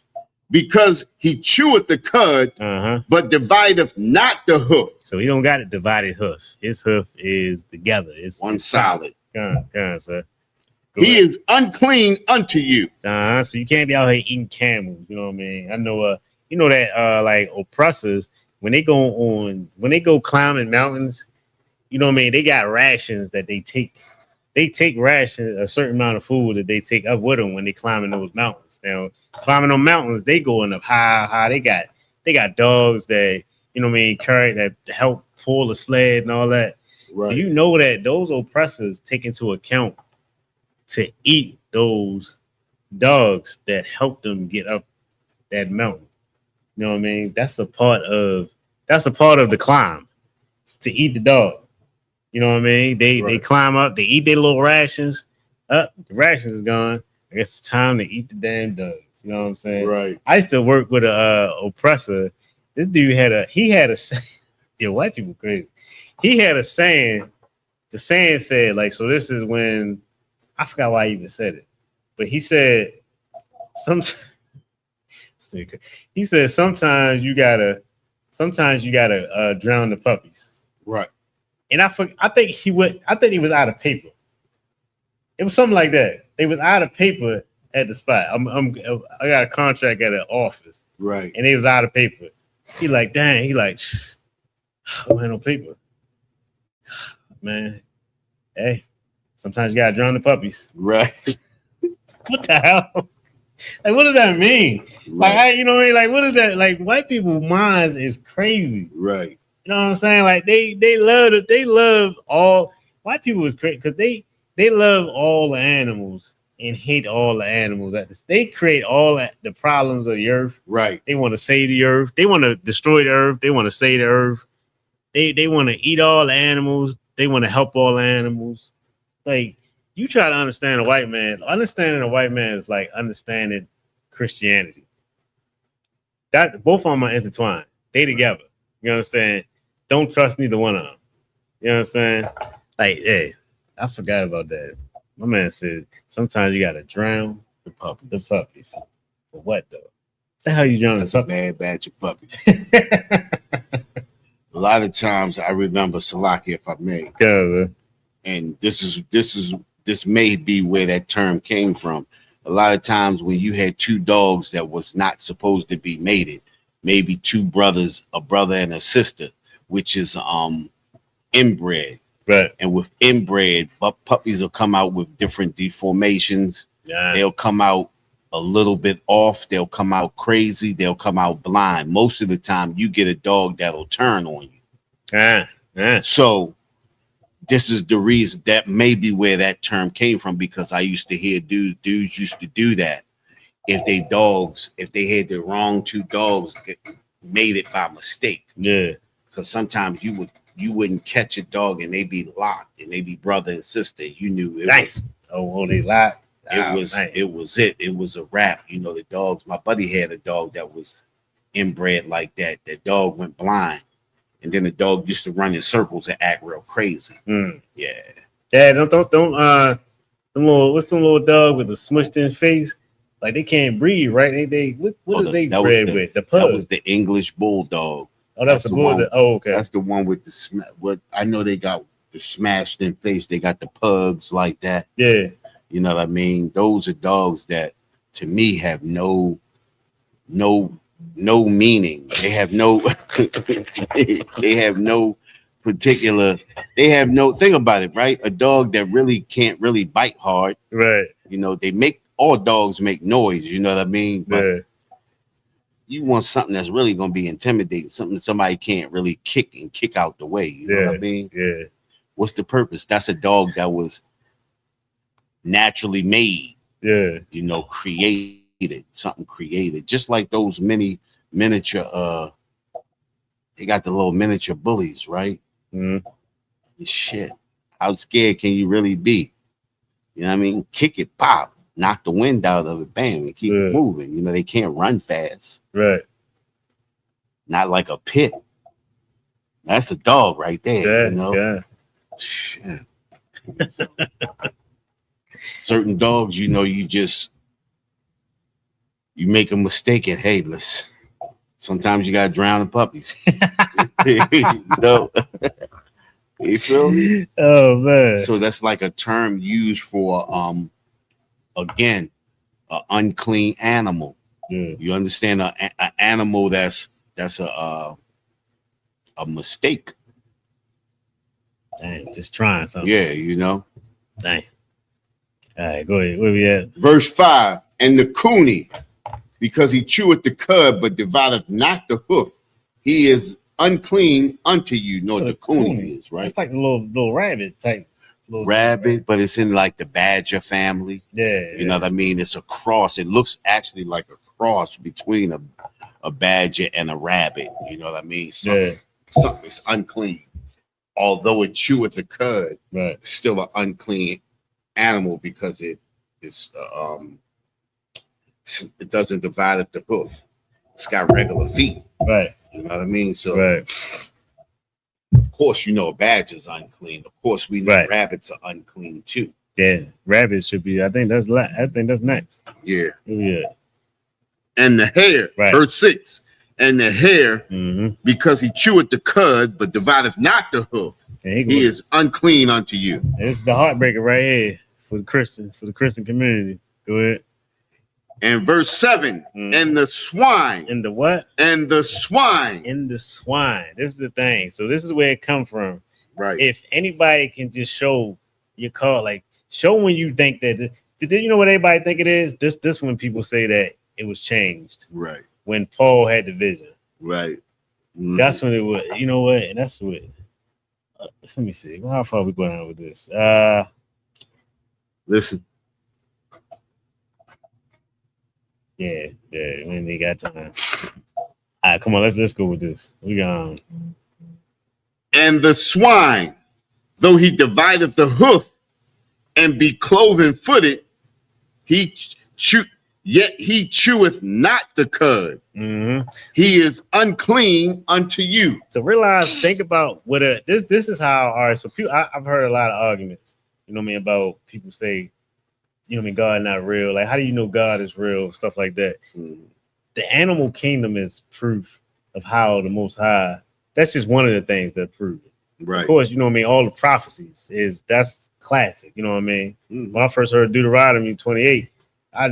Because he cheweth the cud, but divideth not the hoof. So he don't got a divided hoof. His hoof is together. It's one solid. Come on, sir. He is unclean unto you. So you can't be out here eating camels. You know what I mean? I know. You know that like oppressors when they go climbing mountains. You know what I mean? They got rations that they take. They take rations, a certain amount of food that they take up with them when they climbing those mountains. Now, climbing on mountains, they going up high. They got dogs that, you know what I mean, carry that help pull the sled and all that. Right. You know that those oppressors take into account to eat those dogs that help them get up that mountain. You know what I mean? That's a part of the climb, to eat the dog. You know what I mean? They climb up, they eat their little rations. The rations is gone. I guess it's time to eat the damn dogs. You know what I'm saying? Right. I used to work with a oppressor. This dude had a yo, white people crazy. He had a saying. The saying said, like, so this is when, I forgot why he even said it, but he said he said sometimes you gotta drown the puppies. Right. And I think he was out of paper. It was something like that. They was out of paper at the spot. I got a contract at an office. Right. And they was out of paper. He like, dang, I don't have no paper. Man, hey, sometimes you gotta drown the puppies. Right. What the hell? Like, what does that mean? Right. Like, you know what I mean? Like, what is that? Like, white people's minds is crazy. Right. You know what I'm saying? Like, they love all, white people is crazy because they love all the animals and hate all the animals. They create all the problems of the earth. Right. They want to save the earth. They want to destroy the earth. They want to save the earth. They want to eat all the animals. They want to help all the animals. Like, you try to understand a white man. Understanding a white man is like understanding Christianity. That both of them are intertwined. They together. You understand? Don't trust neither one of them. You understand? Like, hey, I forgot about that. My man said sometimes you gotta drown the puppies. For what though? The hell you drowning? That's a bad batch of puppies. A lot of times I remember Salaki, if I may. Yeah, and this may be where that term came from. A lot of times when you had two dogs that was not supposed to be mated, maybe two brothers, a brother and a sister, which is inbred. Right. And with inbred, puppies will come out with different deformations. Yeah. They'll come out a little bit off. They'll come out crazy. They'll come out blind. Most of the time, you get a dog that'll turn on you. Yeah. So this is the reason, that may be where that term came from, because I used to hear dudes used to do that. If they had the wrong two dogs, made it by mistake. Yeah. Because sometimes you would you wouldn't catch a dog and they be locked and they be brother and sister. You knew it Dang. was. They locked. It was a wrap. You know, the dogs. My buddy had a dog that was inbred like that. That dog went blind, and then the dog used to run in circles and act real crazy. Yeah. Yeah, don't what's them little dog with the smushed in face? Like they can't breathe, right? What is they bred with? The pug. That was the English bulldog. Oh, that's the bulldog. Oh, okay. That's the one with the what I know they got the smashed in face. They got the pugs like that. Yeah. You know what I mean? Those are dogs that to me have no meaning. They have no they have no particular, they have no thing about it, right? A dog that really can't really bite hard. Right. You know, all dogs make noise, you know what I mean? But you want something that's really gonna be intimidating, something that somebody can't really kick out the way. You know what I mean? Yeah. What's the purpose? That's a dog that was naturally made. Yeah. You know, something created. Just like those miniature they got the little miniature bullies, right? Shit. How scared can you really be? You know what I mean? Kick it, pop, knock the wind out of it, bam, and keep moving. You know, they can't run fast. Right. Not like a pit. That's a dog right there. You know? Yeah. Shit. Certain dogs, you know, you make a mistake and hey, sometimes you gotta drown the puppies. You know? You feel me? Oh man. So that's like a term used for again, an unclean animal. You understand? An animal that's a mistake. Dang, just trying something. Yeah, you know. Dang. All right, go ahead. Where we at? Verse 5. And the Cooney, because he cheweth the cud, but divideth not the hoof, he is unclean unto you. No, the Cooney is, right? It's like a little rabbit type. Rabbit, but it's in like the badger family. Yeah. You know what I mean? It's a cross. It looks actually like a cross between a badger and a rabbit. You know what I mean? Something is unclean. Although it cheweth the cud, it's still an unclean animal because it doesn't divide up the hoof. It's got regular feet. Right. You know what I mean? So of course, you know, a badger's unclean. Of course, we know rabbits are unclean too. Yeah, rabbits should be. I think that's next. Yeah. Yeah. And the hare, verse 6. And the hare, because he cheweth the cud, but divideth not the hoof, he is unclean unto you. This is the heartbreaker right here for the Christian community. Go ahead. And verse 7, and the swine. And the what? And the swine. And the swine. This is the thing. So this is where it come from. Right. If anybody can just show your card, like show when you think that, did you know what everybody think it is? This when people say that it was changed. Right. When Paul had the vision. Right. That's when it was, you know what? And that's what, let me see. How far are we going on with this? Listen. Yeah, when they got time. All right, come on, let's go with this. We got and the swine, though he divideth the hoof and be cloven footed, yet he cheweth not the cud. He is unclean unto you. So realize, think about what this is how. All right, so I've heard a lot of arguments. You know what I mean, about people say, you know what I mean, God not real. Like, how do you know God is real? Stuff like that. The animal kingdom is proof of how the Most High. That's just one of the things that prove it. Right. Of course, you know what I mean. All the prophecies that's classic. You know what I mean. When I first heard Deuteronomy 28,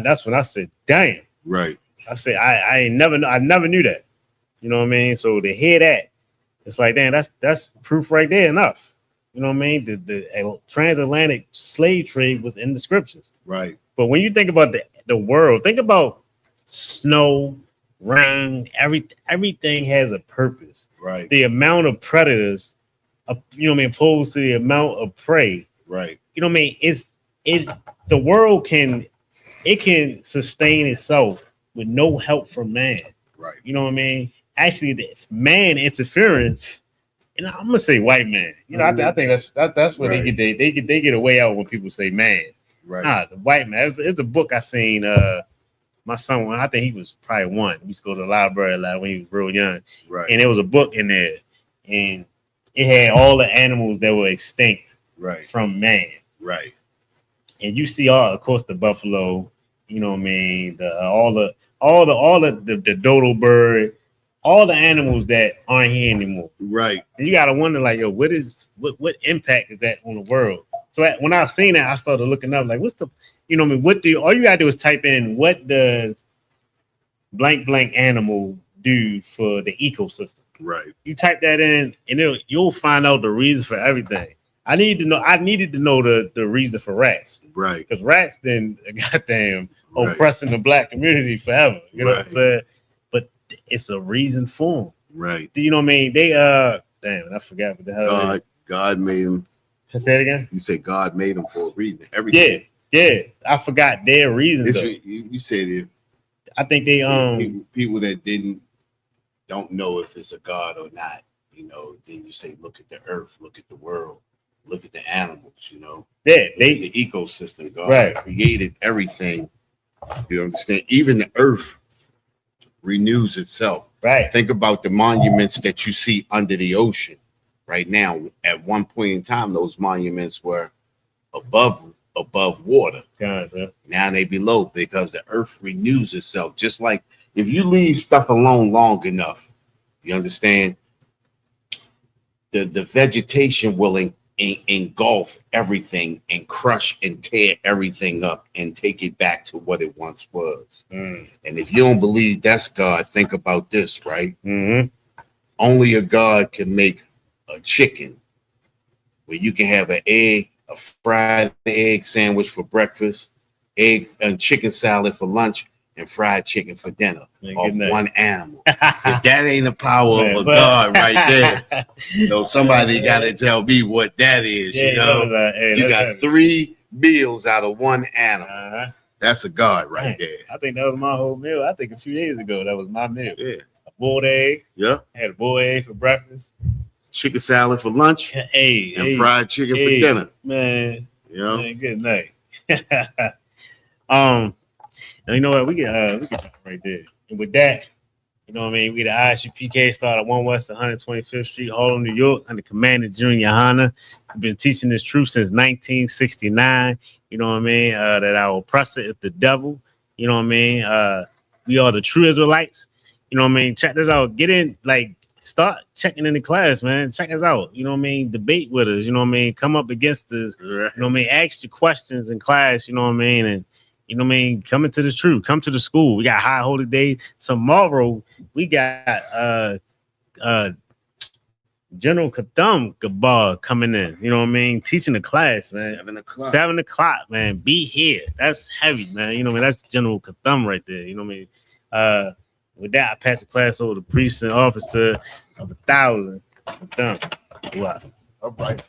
that's when I said, "Damn." Right. I said, I never knew that. You know what I mean. So to hear that, it's like, damn, that's proof right there. Enough. You know what I mean? The transatlantic slave trade was in the scriptures. Right. But when you think about the world, think about snow, rain, everything has a purpose. Right. The amount of predators, you know what I mean, opposed to the amount of prey. Right. You know what I mean? The world can sustain itself with no help from man. Right. You know what I mean? Actually, the man interference And I'm gonna say white man. You know, I think that's where Right. they get a way out when people say man. Right. Nah, the white man. It's a book I seen. My son, I think he was probably one. We used to go to the library a lot when he was real young, Right. and there was a book in there, and it had all the animals that were extinct Right. from man. Right. And you see of course, the buffalo. You know what I mean? The dodo bird, all the animals that aren't here anymore. Right. And you gotta wonder, like, yo, what impact is that on the world? So when I seen that, I started looking up, like, what's the, you know what I mean? All you gotta do is type in what does blank blank animal do for the ecosystem. Right. You type that in, and you'll find out the reason for everything. I needed to know the reason for rats. Right. Because rats been goddamn oppressing the black community forever. You know what I'm saying? But it's a reason for them. Right. You know what I mean? They damn, I forgot what the hell. God made them. Say it again. You say God made them for a reason. Everything. Yeah. I forgot their reasons. You said it. I think they people that don't know if it's a God or not. You know, then you say, look at the earth, look at the world, look at the animals. You know, the ecosystem. God created everything. You understand? Even the earth renews itself. Right. Think about the monuments that you see under the ocean right now. At one point in time, those monuments were above water. Now they below because the earth renews itself. Just like if you leave stuff alone long enough, you understand, the vegetation will engulf everything and crush and tear everything up and take it back to what it once was. And if you don't believe that's God, think about this, right? Only a God can make a chicken where you can have a fried egg sandwich for breakfast, egg and chicken salad for lunch, and fried chicken for dinner. Of one animal. If that ain't the power of a God right there, somebody got to tell me what that is. You got 3 meals out of one animal. That's a God right there. I think that was my whole meal. I think a few days ago that was my meal. Yeah. A boiled egg. Yeah. Had a boiled egg for breakfast. Chicken salad for lunch. And fried chicken for dinner. Man. Man, good night. Now, you know what? We get that right there. And with that, you know what I mean? We the ISUPK started at 1 West 125th Street, Harlem, New York, under Commander Junior Hanna. We've been teaching this truth since 1969. You know what I mean? That our oppressor is the devil. You know what I mean? We are the true Israelites. You know what I mean? Check this out. Get in, start checking in the class, man. Check us out. You know what I mean? Debate with us. You know what I mean? Come up against us. You know what I mean? Ask your questions in class. You know what I mean? And you know what I mean? Come into the truth. Come to the school. We got High Holy Day tomorrow. We got General Katham Gabar coming in. You know what I mean? Teaching the class, man. 7 o'clock, man. Be here. That's heavy, man. You know what I mean? That's General Katham right there. You know what I mean? With that, I pass the class over to precinct officer of 1,000. Katham. Wow. All right.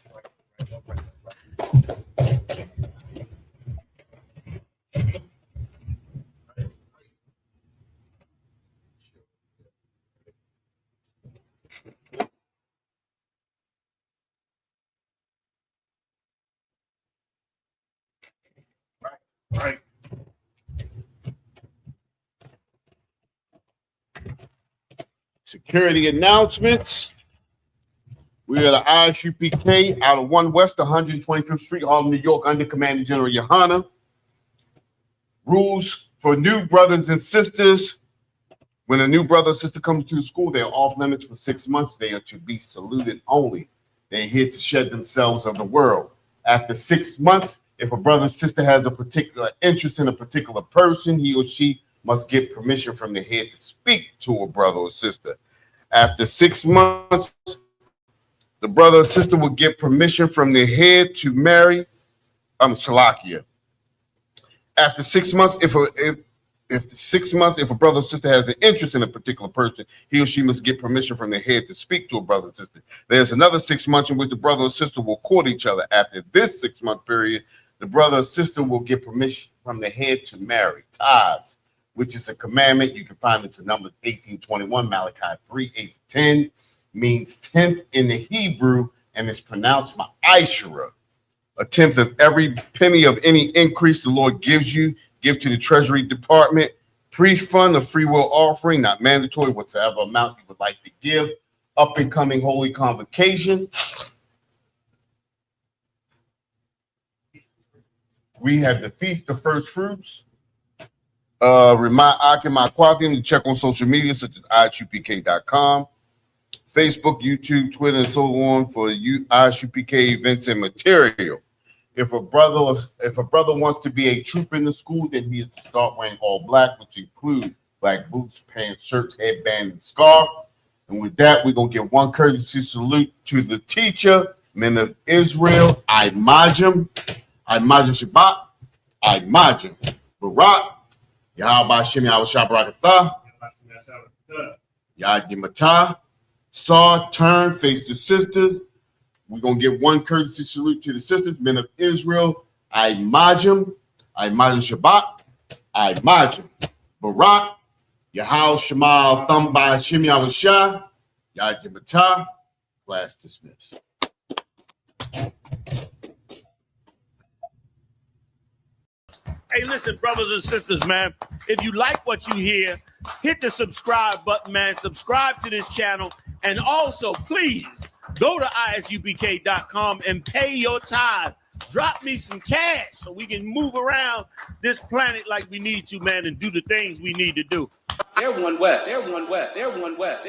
Right. Security announcements. We are the ISUPK out of 1 West 125th Street, Harlem, New York, under Commander General Yohana. Rules for new brothers and sisters. When a new brother or sister comes to the school, they're off limits for 6 months. They are to be saluted only. They're here to shed themselves of the world. After 6 months, if a brother or sister has a particular interest in a particular person, he or she must get permission from the head to speak to a brother or sister. After 6 months, the brother or sister will get permission from the head to marry. Shalakia. After 6 months, if a brother or sister has an interest in a particular person, he or she must get permission from the head to speak to a brother or sister. There's another 6 months in which the brother or sister will court each other. After this 6 month period, the brother or sister will get permission from the head to marry. Tithes, which is a commandment. You can find this in Numbers 18:21, Malachi 3:8-10. means 10th in the Hebrew, and it's pronounced ma'ashara. A tenth of every penny of any increase the Lord gives you, give to the Treasury Department. Pre-fund, a free will offering, not mandatory, whatever amount you would like to give. Up and coming Holy Convocation. We have the Feast of First Fruits. Remind Akim Aquathium to check on social media such as ISUPK.com, Facebook, YouTube, Twitter, and so on for ISUPK events and material. If a brother wants to be a troop in the school, then he has to start wearing all black, which include black boots, pants, shirts, headband, and scarf. And with that, we're going to give one courtesy salute to the teacher, men of Israel, Imajim Shabbat, Imajim Barak, Yahweh Shem Yahweh Shabbarakatha, Yad Yimata, Saw, turn, face the sisters. We're going to give one courtesy salute to the sisters, men of Israel, Imajim Shabbat, Imajim Barak, Yahweh Shema Thumba Shem Yahweh Shah, Yad Yimata. Class dismissed. Hey, listen, brothers and sisters, man, if you like what you hear, hit the subscribe button, man. Subscribe to this channel. And also, please go to ISUPK.com and pay your tithe. Drop me some cash so we can move around this planet like we need to, man, and do the things we need to do. Everyone west. Everyone west. Everyone west.